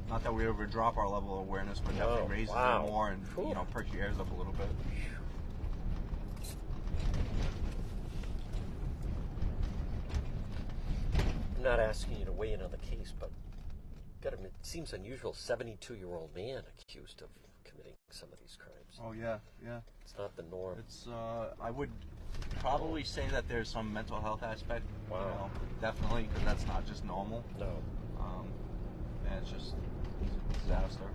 Speaker 1: Not that we ever drop our level of awareness, but definitely raises it more and you know, perks your ears up a little bit.
Speaker 2: I'm not asking you to weigh in on the case, but it seems unusual. 72-year-old man accused of committing some of these crimes.
Speaker 1: Oh yeah, yeah.
Speaker 2: It's not the norm.
Speaker 1: It's I would probably say that there's some mental health aspect.
Speaker 2: Wow.
Speaker 1: You know, definitely, because that's not just normal.
Speaker 2: No.
Speaker 1: And it's just a disaster.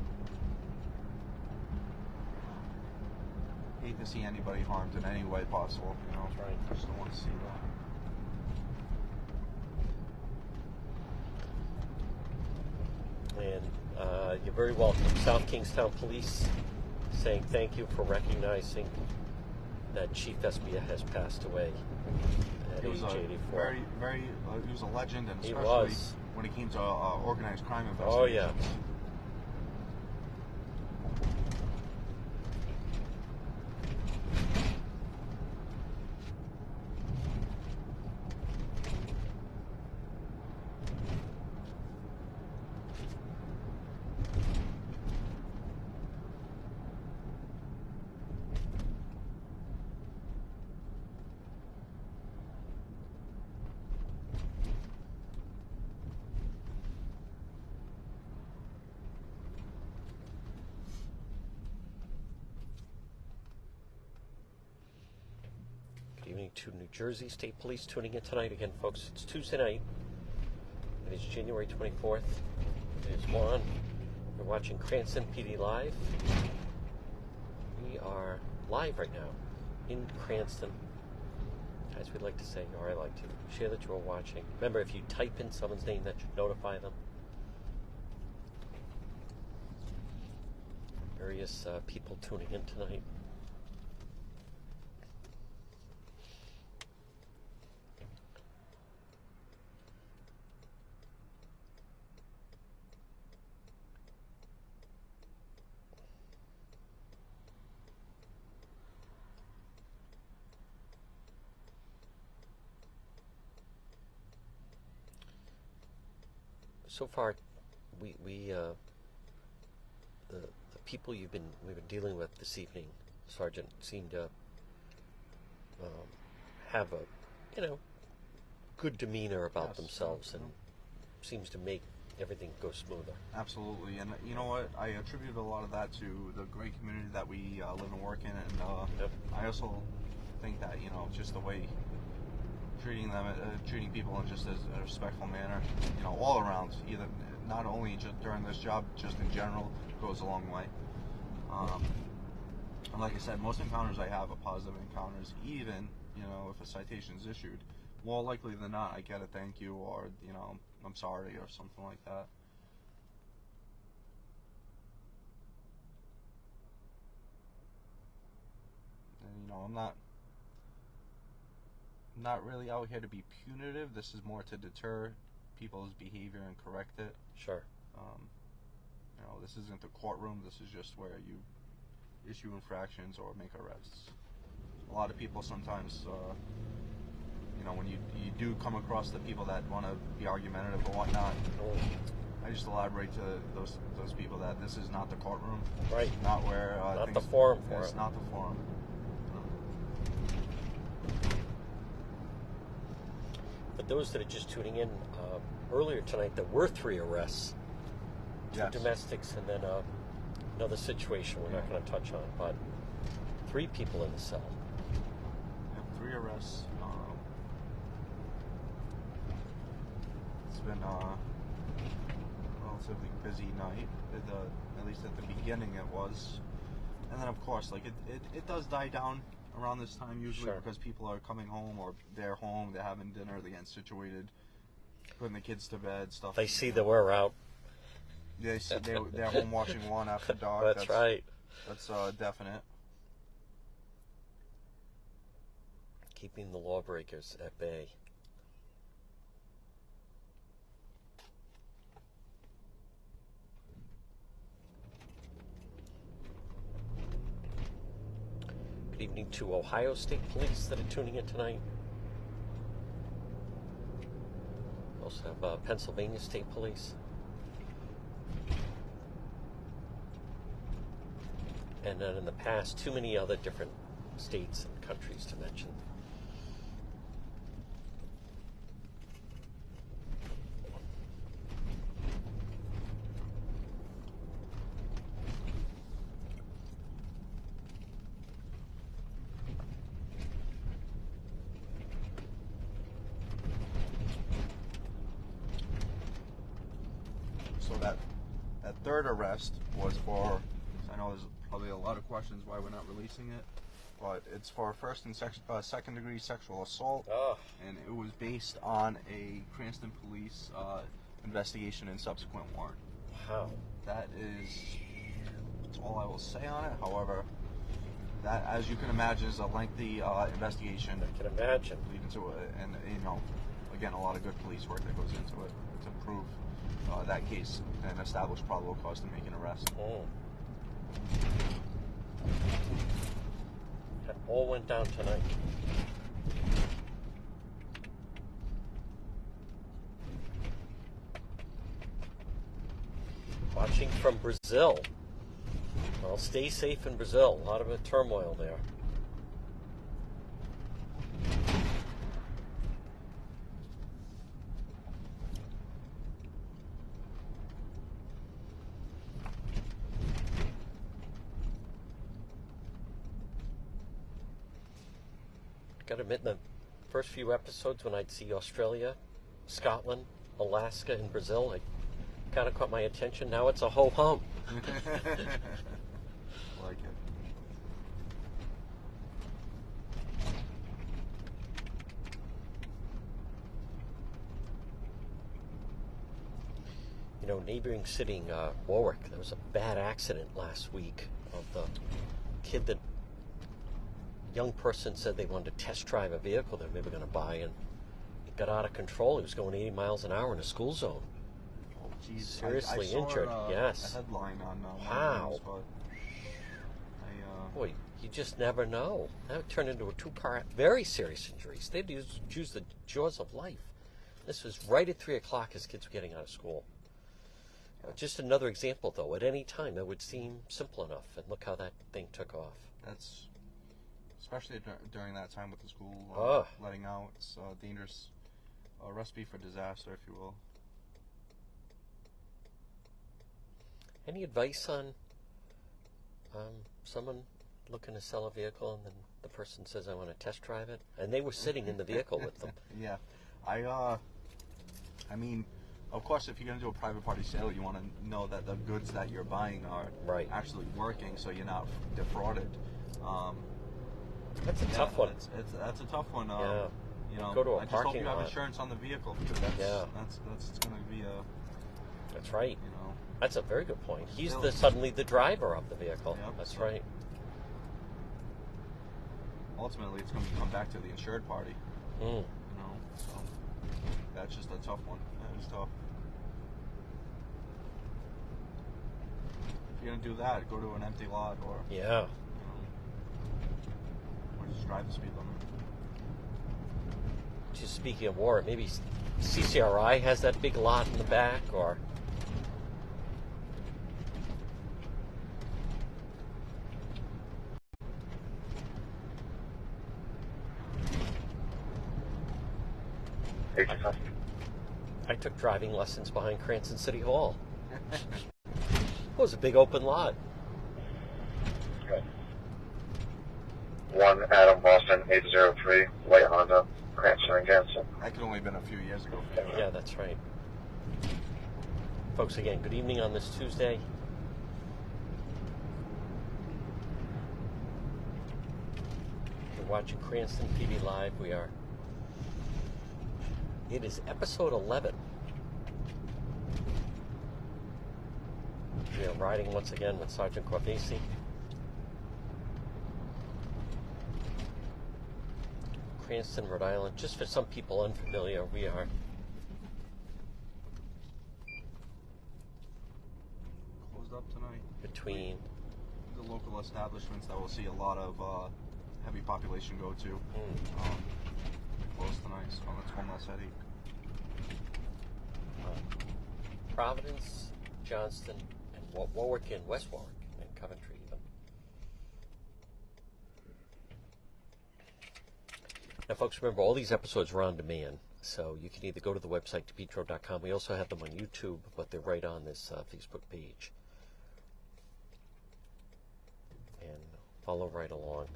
Speaker 1: Hate to see anybody harmed in any way possible. You know,
Speaker 2: That's right.
Speaker 1: I just don't want to see that.
Speaker 2: very welcome. South Kingstown Police saying thank you for recognizing that Chief Espia has passed away at age 84.
Speaker 1: He was a legend, and
Speaker 2: He
Speaker 1: especially
Speaker 2: was.
Speaker 1: when it came to organized crime investigations.
Speaker 2: Oh, yeah. Good evening to New Jersey State Police tuning in tonight. Again, folks, it's Tuesday night. It is January 24th. It is 1. You're watching Cranston PD Live. We are live right now in Cranston. As we'd like to say, or I like to, share that you are watching. Remember, if you type in someone's name, that should notify them. Various people tuning in tonight. So far, the people we've been dealing with this evening, Sergeant, seem to have a good demeanor about themselves, and seems to make everything go smoother.
Speaker 1: Absolutely, and you know what? I attribute a lot of that to the great community that we live and work in, and
Speaker 2: Yep.
Speaker 1: I also think that just the way treating people in just a respectful manner, all around, either not only just during this job, just in general, goes a long way. And like I said, most encounters I have are positive encounters. Even if a citation is issued, more likely than not, I get a thank you or I'm sorry or something like that. And I'm not really out here to be punitive. This is more to deter people's behavior and correct it.
Speaker 2: Sure.
Speaker 1: This isn't the courtroom. This is just where you issue infractions or make arrests. A lot of people sometimes, when you do come across the people that want to be argumentative or whatnot, I just elaborate to those people that this is not the courtroom.
Speaker 2: Right.
Speaker 1: Not where
Speaker 2: not the forum for
Speaker 1: it's
Speaker 2: it.
Speaker 1: not the forum.
Speaker 2: For those that are just tuning in, earlier tonight there were 3 arrests. 2
Speaker 1: Yes.
Speaker 2: domestics and then another situation we're not going to touch on, but 3 people in the cell.
Speaker 1: Yep, 3 arrests. It's been a relatively busy night. At least at the beginning it was. And then of course, it does die down around this time usually.
Speaker 2: Sure.
Speaker 1: Because people are coming home or they're home, they're having dinner, they're getting situated, putting the kids to bed, stuff.
Speaker 2: They see that we're out.
Speaker 1: They're home watching Lawn After Dark.
Speaker 2: That's right.
Speaker 1: That's definite.
Speaker 2: Keeping the lawbreakers at bay. Good evening to Ohio State Police that are tuning in tonight. We also have Pennsylvania State Police. And then in the past, too many other different states and countries to mention.
Speaker 1: So that third arrest was for, I know there's probably a lot of questions why we're not releasing it, but it's for first and second degree sexual assault, and it was based on a Cranston police investigation and subsequent warrant.
Speaker 2: Wow.
Speaker 1: That's all I will say on it. However, that, as you can imagine, is a lengthy investigation.
Speaker 2: I can imagine.
Speaker 1: Leading to it, and again, a lot of good police work that goes into it to prove that case and establish probable cause to make an arrest.
Speaker 2: That all went down tonight. Watching from Brazil. Well, stay safe in Brazil. A lot of turmoil there. Gotta admit, in the first few episodes when I'd see Australia, Scotland, Alaska, and Brazil, it kind of caught my attention. Now it's a ho-hum.
Speaker 1: Like it.
Speaker 2: You know, neighboring city, Warwick, there was a bad accident last week of the kid that young person said they wanted to test drive a vehicle they're maybe going to buy, and it got out of control. He was going 80 miles an hour in a school zone.
Speaker 1: Oh, geez.
Speaker 2: Seriously
Speaker 1: I saw
Speaker 2: injured. Yes.
Speaker 1: A headline on
Speaker 2: Wow.
Speaker 1: one of those, but
Speaker 2: Boy, you just never know. That would turn into a two-car, very serious injuries. They'd use the jaws of life. This was right at 3 o'clock as kids were getting out of school. Just another example, though. At any time, it would seem simple enough, and look how that thing took off.
Speaker 1: that's especially during that time with the school letting out. It's a dangerous recipe for disaster, if you will.
Speaker 2: Any advice on someone looking to sell a vehicle and then the person says, I want to test drive it? And they were sitting in the vehicle with them.
Speaker 1: Yeah. I mean, of course, if you're going to do a private party sale, you want to know that the goods that you're buying are actually working, so you're not defrauded.
Speaker 2: That's a tough one.
Speaker 1: That's a tough one.
Speaker 2: Yeah.
Speaker 1: You know,
Speaker 2: Go to a
Speaker 1: I just hope
Speaker 2: parking
Speaker 1: you have
Speaker 2: lot.
Speaker 1: insurance on the vehicle, because that's going to be a.
Speaker 2: That's right.
Speaker 1: You know.
Speaker 2: That's a very good point. He's
Speaker 1: Still.
Speaker 2: suddenly the driver of the vehicle.
Speaker 1: Yep.
Speaker 2: That's right.
Speaker 1: Ultimately, it's going to come back to the insured party.
Speaker 2: Mm.
Speaker 1: You know, so that's just a tough one. That is tough. If you're going to do that, go to an empty lot, or
Speaker 2: Yeah.
Speaker 1: or just drive the speed limit.
Speaker 2: Just speaking of war, maybe CCRI has that big lot in the back, or I took driving lessons behind Cranston City Hall. It was a big open lot.
Speaker 3: Okay. 1 Adam Boston 803 white Honda Cranston and Ganson.
Speaker 1: That could only have been a few years ago.
Speaker 2: Yeah, that's right. Folks, again, good evening on this Tuesday. You're watching Cranston PD Live. It is episode 11. We are riding once again with Sergeant Corvesi. Cranston, Rhode Island. Just for some people unfamiliar, we are
Speaker 1: Closed up tonight.
Speaker 2: between
Speaker 1: The local establishments that we'll see a lot of heavy population go to. Closed tonight, so that's one less headache.
Speaker 2: Providence, Johnston, and Warwick and West Warwick, and Coventry even. Now, folks, remember, all these episodes are on demand, so you can either go to the website, depetro.com. We also have them on YouTube, but they're right on this Facebook page. And follow right along.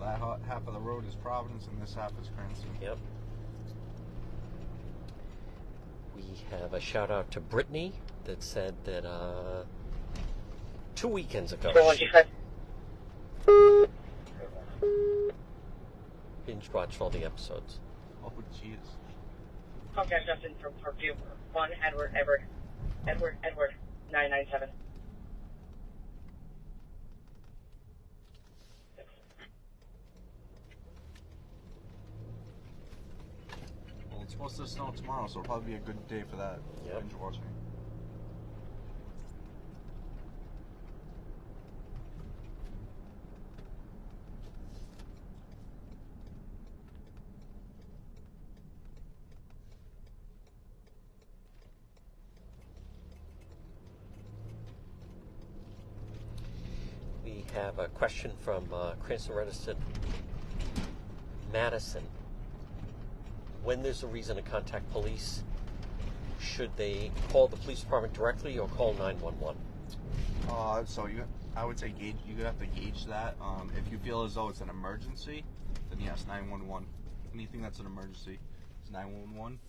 Speaker 1: That half of the road is Providence, and this half is Cranston.
Speaker 2: Yep. We have a shout out to Brittany that said that 2 weekends ago.
Speaker 3: So what'd you say?
Speaker 2: binge watched all the episodes.
Speaker 1: Oh, jeez.
Speaker 6: Comcast Justin from Parkview. 1 Edward 997.
Speaker 1: Well, it's supposed to snow tomorrow, so it'll probably be a good day for that.
Speaker 2: Yep.
Speaker 1: Binge watching.
Speaker 2: We have a question from Cranston resident Madison. When there's a reason to contact police, should they call the police department directly or call 911?
Speaker 1: So I would say you have to gauge that. If you feel as though it's an emergency, then yes, 911. Anything that's an emergency is 911.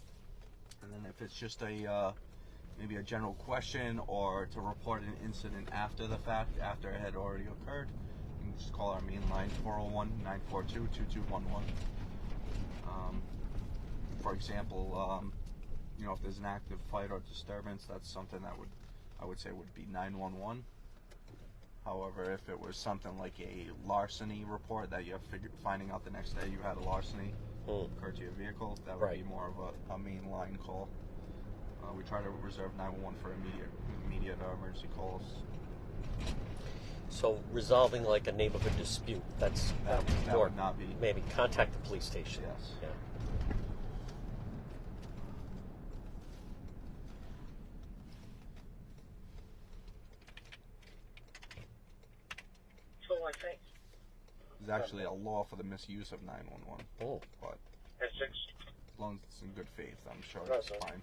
Speaker 1: And then if it's just a maybe a general question or to report an incident after the fact, after it had already occurred, you can just call our main line 401-942-2211. For example, if there's an active fight or disturbance, that's something that I would say would be 911. However, if it was something like a larceny report that you're finding out the next day you had a larceny occur to your vehicle, that would be more of a main line call. We try to reserve 911 for immediate emergency calls.
Speaker 2: So resolving like a neighborhood dispute, that
Speaker 1: would not be.
Speaker 2: Maybe contact the police station.
Speaker 1: Yes.
Speaker 2: Yeah.
Speaker 1: There's actually a law for the misuse of 911.
Speaker 2: Oh.
Speaker 1: But
Speaker 4: S6.
Speaker 1: as long as it's in good faith, I'm sure it's fine.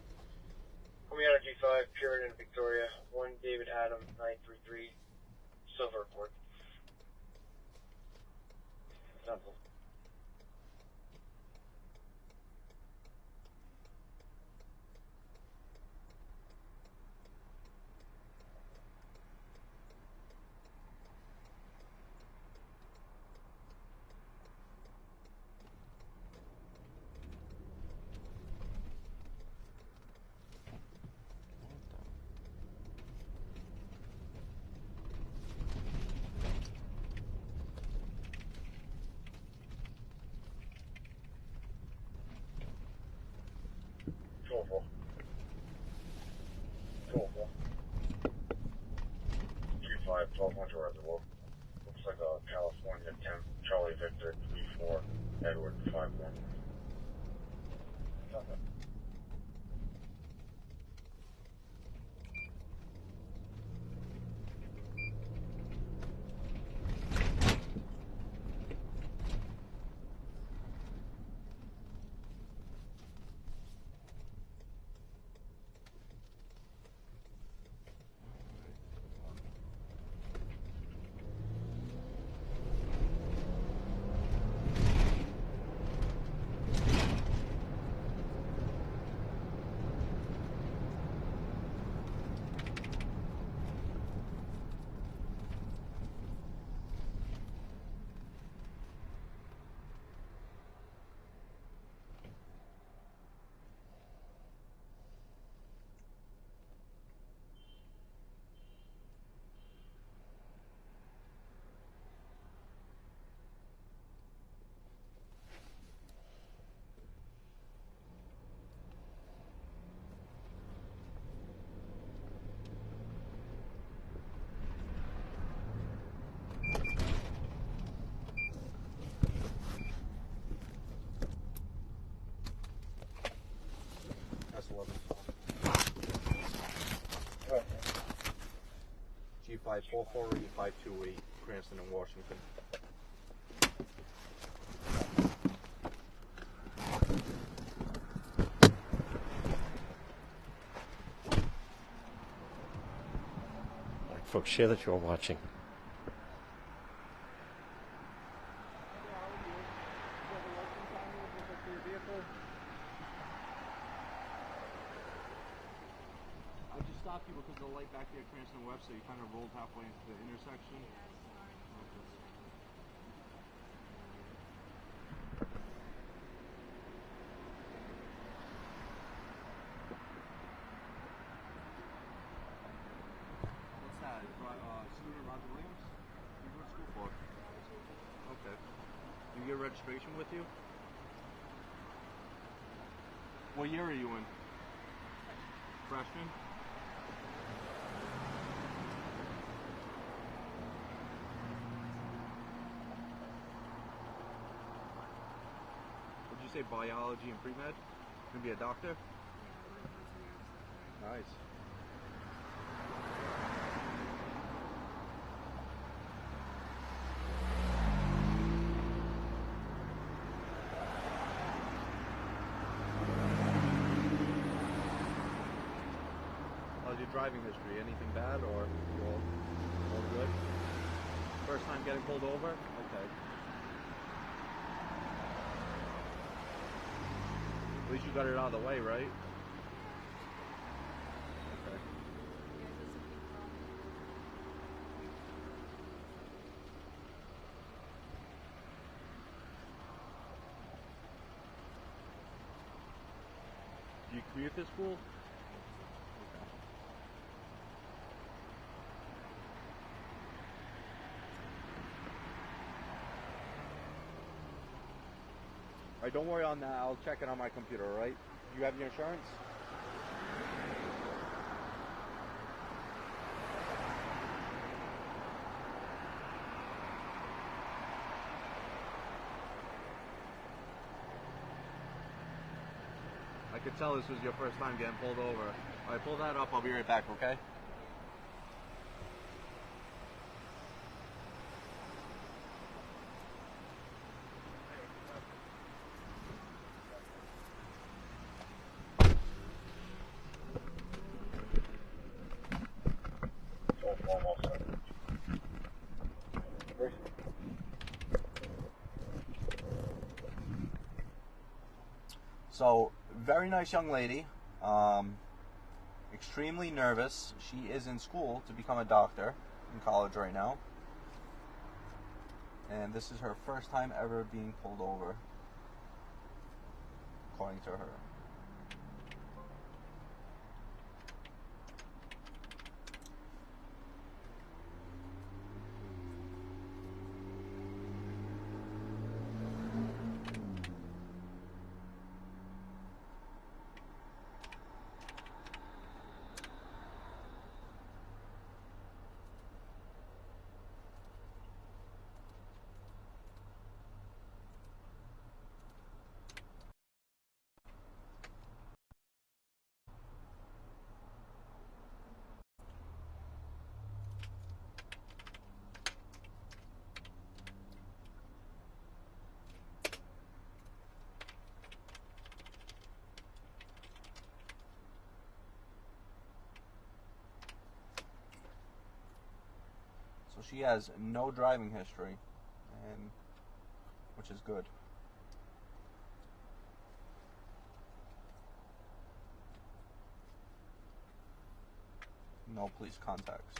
Speaker 4: Coming out of G5, Puritan, Victoria. 1 David Adam, 933, Silver Court. Temple. G5, 1200 Reservoir. Looks like a California 10, Charlie Victor 34, Edward 51.
Speaker 1: G544 8528, Cranston and Washington.
Speaker 2: All right, folks, share that you're watching.
Speaker 1: I just stopped you because the light back there at Cranston Webster, you kind of rolled halfway into the intersection.
Speaker 5: Yeah, sorry.
Speaker 1: Roger Williams? You go to school for? Okay. You get registration with you? What year are you in? Freshman? Did you say biology and pre-med? Gonna be a doctor? Nice. How's your driving history? Anything bad or you all good? First time getting pulled over? Okay. At least you got it out of the way, right? Okay. Do you commute to school? Alright, don't worry on that. I'll check it on my computer, alright? Do you have your insurance? I could tell this was your first time getting pulled over. Alright, pull that up. I'll be right back, okay? So, very nice young lady, extremely nervous. She is in school to become a doctor in college right now. And this is her first time ever being pulled over, according to her. So she has no driving history, and which is good. No police contacts.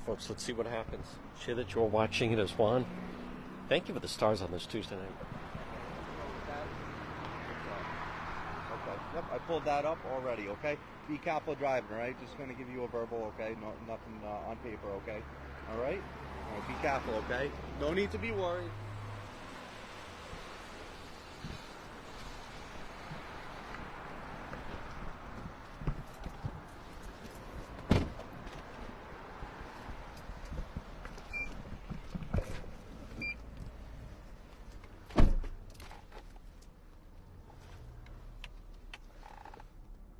Speaker 2: Folks, let's see what happens. Share that you're watching it as one. Thank you for the stars on this Tuesday night.
Speaker 1: Okay. Yep, I pulled that up already, okay? Be careful driving, alright? Just gonna give you a verbal, okay? No, nothing on paper, okay? Alright? Alright, be careful, okay? No need to be worried.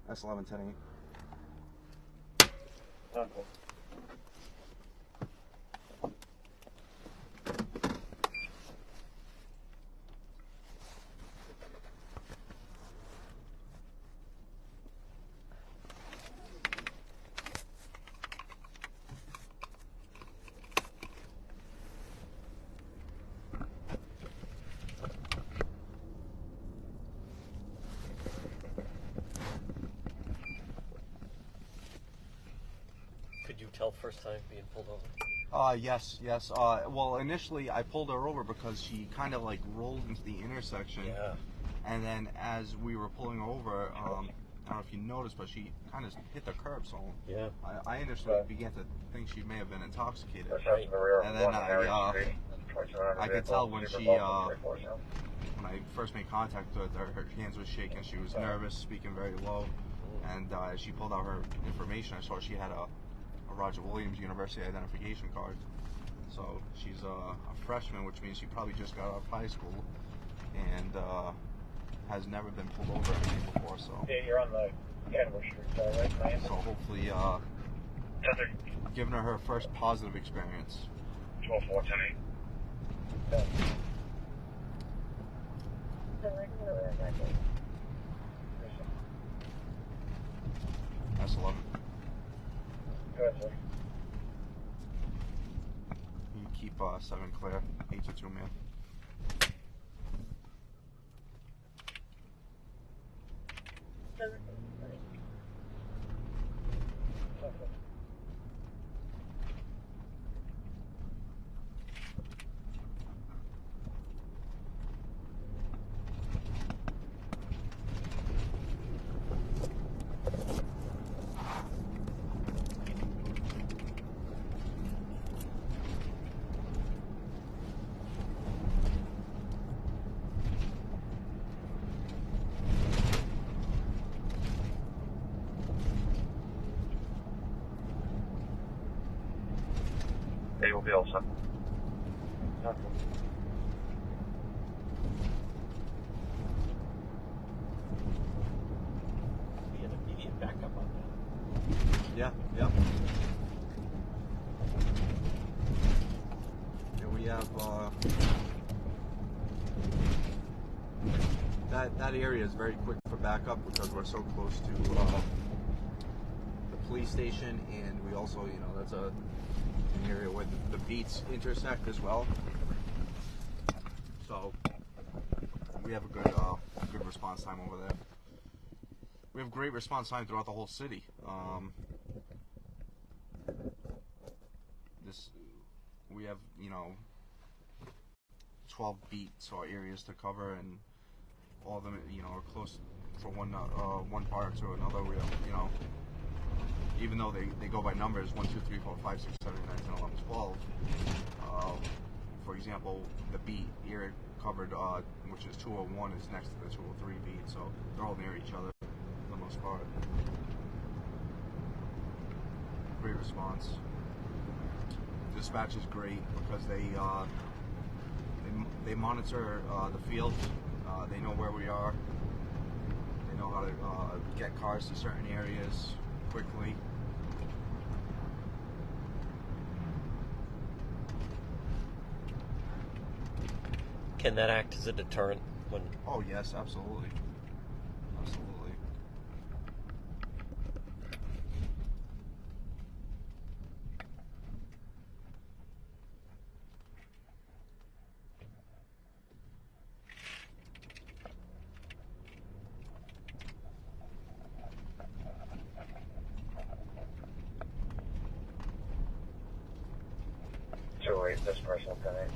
Speaker 1: That's 11:10.
Speaker 3: Okay.
Speaker 2: Could you tell first time being pulled over?
Speaker 1: Yes, yes. Well, initially I pulled her over because she kind of like rolled into the intersection.
Speaker 2: Yeah.
Speaker 1: And then as we were pulling over, I don't know if you noticed, but she kind of hit the curb. So
Speaker 2: Yeah.
Speaker 1: I initially began to think she may have been intoxicated.
Speaker 2: Right.
Speaker 1: And then I could tell when she, when I first made contact with her, her hands were shaking. She was nervous, speaking very low. And as she pulled out her information, I saw she had a Roger Williams University identification card. So she's a freshman, which means she probably just got out of high school and has never been pulled over or anything before. So
Speaker 4: Yeah, you're on the Canada Street side, right, Miami?
Speaker 1: so hopefully giving her first positive experience.
Speaker 4: 12-4-10-8.
Speaker 1: That's 11.
Speaker 4: Go ahead, sir.
Speaker 1: You keep 7 clear, 8 to 2 man.
Speaker 3: They will be all set.
Speaker 2: Be an immediate backup on that.
Speaker 1: Yeah, yeah. Yeah, we have that area is very quick for backup because we're so close to the police station, and we also, you know, that's an area where the beats intersect as well. So we have a good response time over there. We have great response time throughout the whole city. We have, you know, 12 beats or areas to cover, and all of them, you know, are close for one part to another. We have, you know, even though they go by numbers, 1, 2, 3, 4, 5, 6, 7, 8, 9, 10, 11, 12. For example, the beat area covered, which is 201, is next to the 203 beat, so they're all near each other for the most part. Great response. Dispatch is great because they monitor the field. They know where we are. They know how to get cars to certain areas quickly.
Speaker 2: Can that act as a deterrent when?
Speaker 1: Oh yes, absolutely, absolutely.
Speaker 4: This person coming.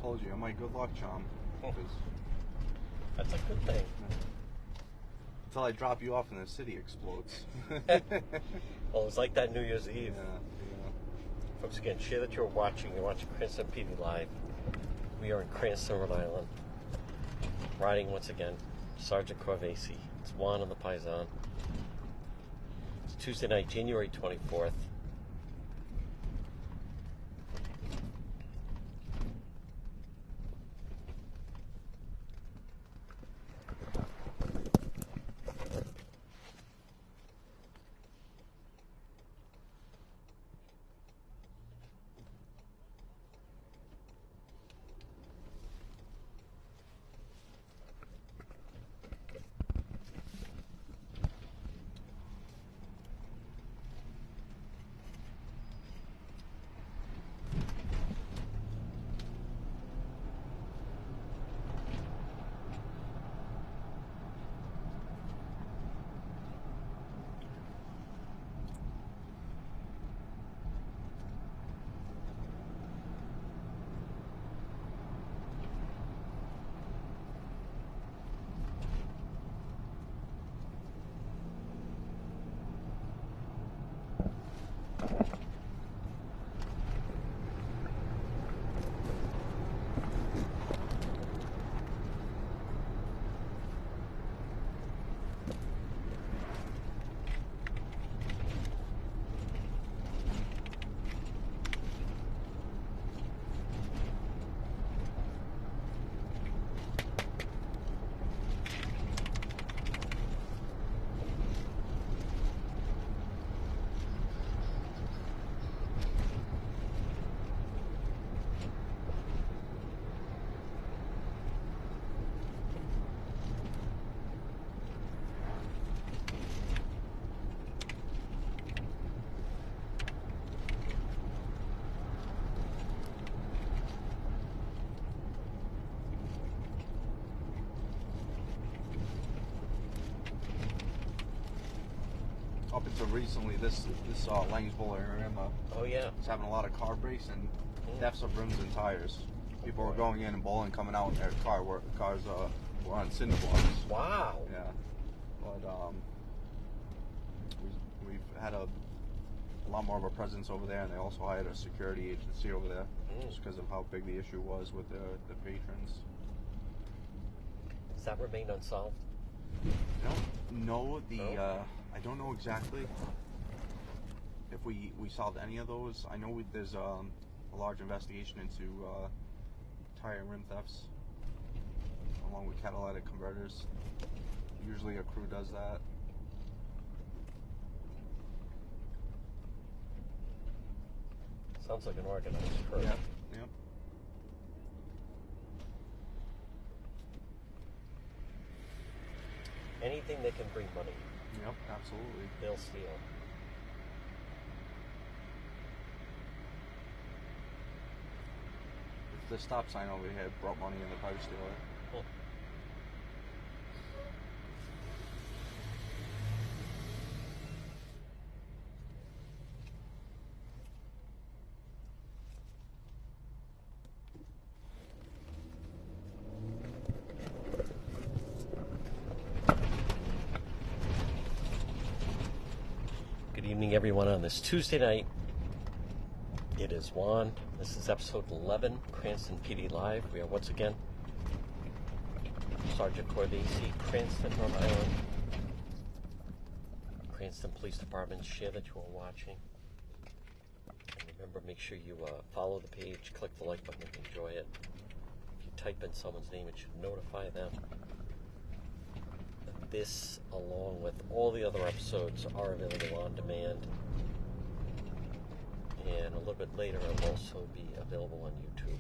Speaker 1: Told you, I'm my good luck charm. 'Cause
Speaker 2: That's a good thing.
Speaker 1: until I drop you off and the city explodes.
Speaker 2: Well, it's like that New Year's Eve.
Speaker 1: Yeah.
Speaker 2: Folks, again, share that you're watching. You're watching Cranston PD Live. We are in Cranston, Rhode Island. Riding once again, Sergeant Corvasi. It's Juan on the Paisan. It's Tuesday night, January 24th.
Speaker 1: Up until recently, this Langs Bowl area
Speaker 2: Oh, yeah.
Speaker 1: was having a lot of car breaks and thefts of rims and tires. People were going in and bowling, coming out, and their cars were on cinder blocks.
Speaker 2: Wow.
Speaker 1: Yeah, but we've had a lot more of a presence over there, and they also hired a security agency over there just because of how big the issue was with the patrons.
Speaker 2: Does that remain unsolved?
Speaker 1: I don't know I don't know exactly if we solved any of those. I know there's a large investigation into tire and rim thefts, along with catalytic converters. Usually a crew does that.
Speaker 2: Sounds like an organized crew.
Speaker 1: Yep. Yep.
Speaker 2: Anything that can bring money,
Speaker 1: Yep. Absolutely.
Speaker 2: they'll steal.
Speaker 1: If the stop sign over here brought money in, they'd probably steal it.
Speaker 2: Huh. Good evening, everyone, on this Tuesday night. It is Juan. This is episode 11, Cranston PD Live. We are once again Sergeant Corvasi, Cranston, Rhode Island. Cranston Police Department. Share that you are watching. And remember, make sure you follow the page, click the like button if you enjoy it. If you type in someone's name, it should notify them. This, along with all the other episodes, are available on demand. And a little bit later, it'll also be available on YouTube.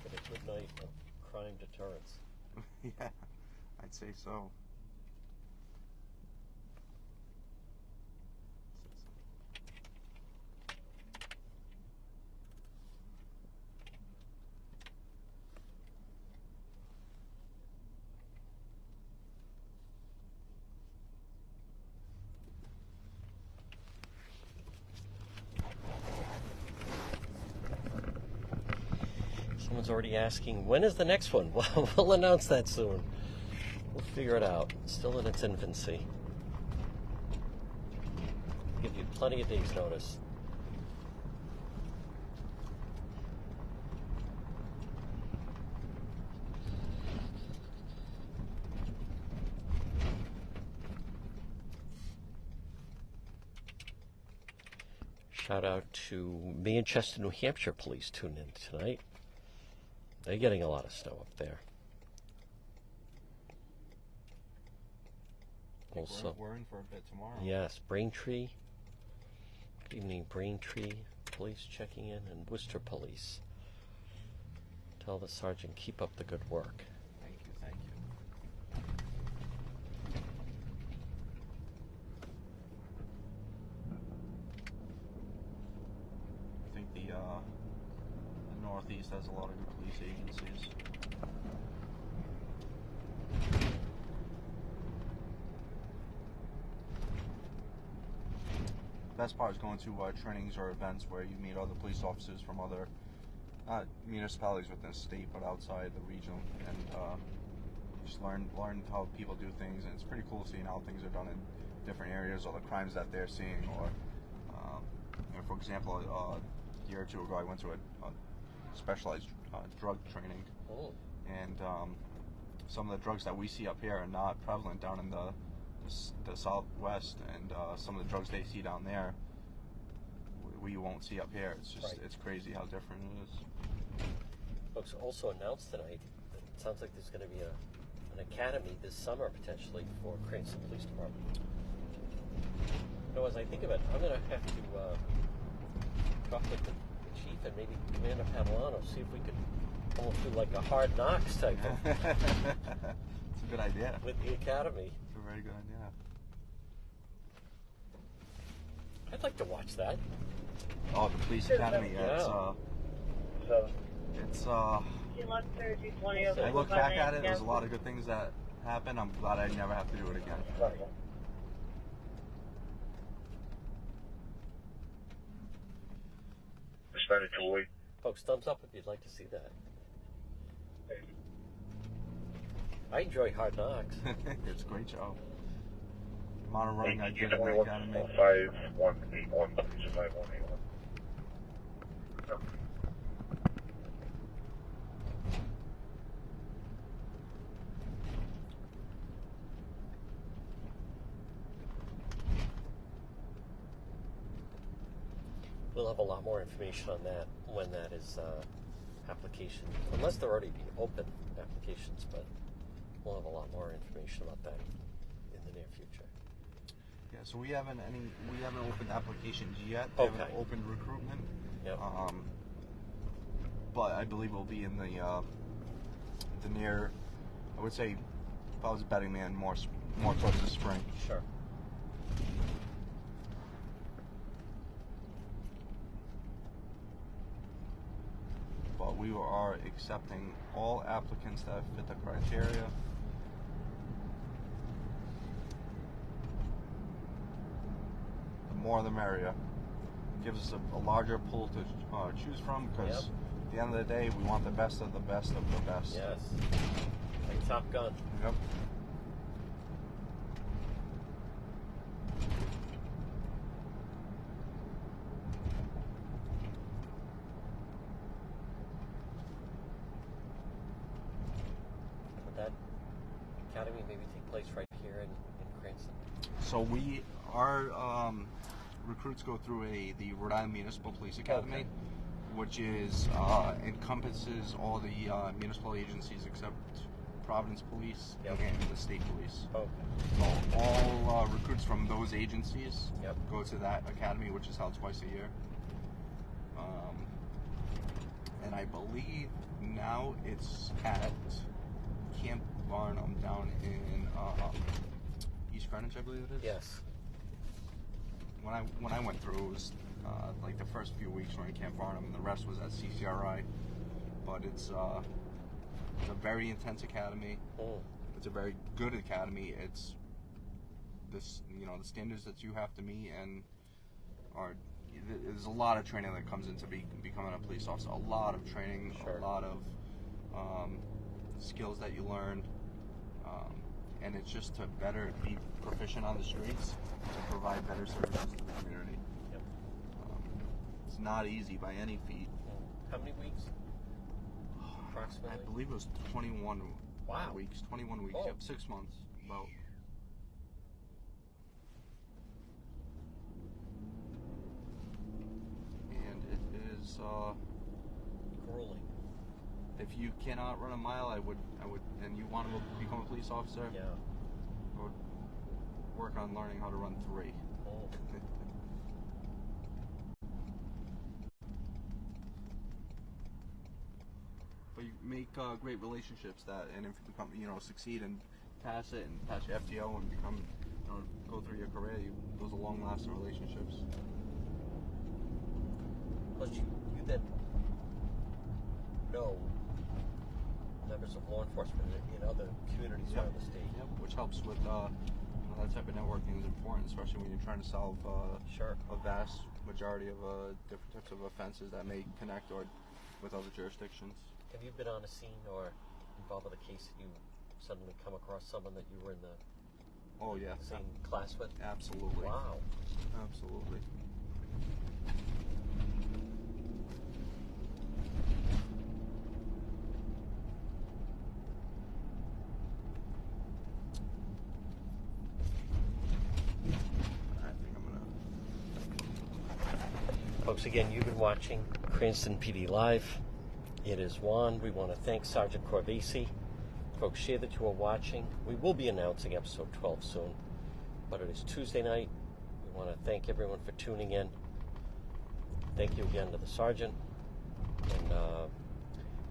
Speaker 2: Get a good night of crime deterrence.
Speaker 1: Yeah, I'd say so.
Speaker 2: Someone's already asking, when is the next one? Well, we'll announce that soon. We'll figure it out. It's still in its infancy. Give you plenty of days' notice. Shout out to Manchester, New Hampshire police tuned in tonight. They're getting a lot of snow up there. Also,
Speaker 1: we're in for a bit tomorrow.
Speaker 2: yes, Braintree. Good evening, Braintree police checking in, and Worcester police. Tell the sergeant keep up the good work.
Speaker 1: Thank you, thank you. I think the Northeast has a lot of good police agencies. Best part is going to trainings or events where you meet other police officers from other not municipalities within the state, but outside the region, and just learn how people do things. And it's pretty cool seeing how things are done in different areas, or the crimes that they're seeing. Or, for example, a year or two ago, I went to a specialized drug training, and some of the drugs that we see up here are not prevalent down in the Southwest, and some of the drugs they see down there we won't see up here. It's just it's crazy how different it is.
Speaker 2: Folks, also announced tonight that it sounds like there's going to be an academy this summer potentially for Cranston Police Department. You know, as I think of it, I'm going to have to talk with the chief and maybe Commander Padalano, see if we could almost do like a Hard Knocks type of
Speaker 1: It's a good idea.
Speaker 2: with the academy.
Speaker 1: It's a very good idea.
Speaker 2: I'd like to watch that.
Speaker 1: Oh, the police academy.
Speaker 2: Yeah.
Speaker 1: It's I look back at it. There's a lot of good things that happened. I'm glad I never have to do it again.
Speaker 4: Expenditure.
Speaker 2: Folks, thumbs up if you'd like to see that. I enjoy Hard Knocks.
Speaker 1: It's a great show. The amount of running I did in the
Speaker 4: 21
Speaker 1: academy.
Speaker 4: 5181, please, 5181.
Speaker 2: We'll have a lot more information on that when that is application, unless they're already open applications, but we'll have a lot more information about that in the near future.
Speaker 1: Yeah, so we haven't opened applications yet. They haven't
Speaker 2: Okay.
Speaker 1: opened recruitment.
Speaker 2: Yep.
Speaker 1: But I believe we'll be in the near. I would say, if I was a betting man, more towards the spring.
Speaker 2: Sure.
Speaker 1: But we are accepting all applicants that fit the criteria. The more the merrier. Gives us a larger pool to choose from, because at the end of the day, we want the best of the best of the best.
Speaker 2: Yes. Like Top Gun.
Speaker 1: Yep.
Speaker 2: Would that academy maybe take place right here in Cranston?
Speaker 1: So our recruits go through the Rhode Island Municipal Police Academy, which is encompasses all the municipal agencies except Providence Police and the state police.
Speaker 2: Okay.
Speaker 1: So all recruits from those agencies
Speaker 2: Yep.
Speaker 1: go to that academy, which is held twice a year. And I believe now it's at Camp Barnum down in East Greenwich, I believe it is.
Speaker 2: Yes.
Speaker 1: When I went through, it was like the first few weeks were in Camp Barnum, and the rest was at CCRI. But it's a very intense academy.
Speaker 2: Oh.
Speaker 1: It's a very good academy. It's this, the standards that you have to meet, and there's a lot of training that comes into becoming a police officer. A lot of training,
Speaker 2: Sure.
Speaker 1: a lot of skills that you learn, and it's just to better be proficient on the streets, to provide better services to the community.
Speaker 2: Yep.
Speaker 1: It's not easy by any feat.
Speaker 2: How many weeks? Approximately?
Speaker 1: I believe it was 21
Speaker 2: Wow.
Speaker 1: weeks. 21 weeks.
Speaker 2: Oh.
Speaker 1: Yep, 6 months. About. And it is.
Speaker 2: Grueling.
Speaker 1: If you cannot run a mile, I would, and you want to become a police officer,
Speaker 2: Yeah.
Speaker 1: I would work on learning how to run 3.
Speaker 2: Oh.
Speaker 1: But you make great relationships and if you become, succeed and pass it and pass your FTO and become, go through your career, those are long-lasting relationships.
Speaker 2: Plus, you then know members of law enforcement in other communities around the state.
Speaker 1: Yep, which helps with that type of networking is important, especially when you're trying to solve
Speaker 2: Sure.
Speaker 1: a vast majority of different types of offenses that may connect or with other jurisdictions.
Speaker 2: Have you been on a scene or involved with a case and you suddenly come across someone that you were in the
Speaker 1: Oh yeah,
Speaker 2: same class with?
Speaker 1: absolutely.
Speaker 2: Wow.
Speaker 1: Absolutely. I think I'm gonna.
Speaker 2: Folks, again, you've been watching Cranston PD Live. It is Juan. We want to thank Sergeant Corvisi. Folks, share that you are watching. We will be announcing episode 12 soon, but it is Tuesday night. We want to thank everyone for tuning in. Thank you again to the Sergeant. And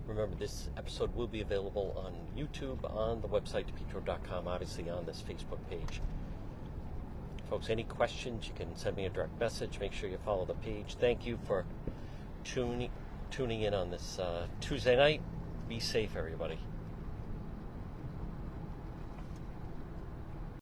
Speaker 2: remember, this episode will be available on YouTube, on the website, depetro.com, obviously on this Facebook page. Folks, any questions, you can send me a direct message. Make sure you follow the page. Thank you for tuning in on this Tuesday night. Be safe, everybody.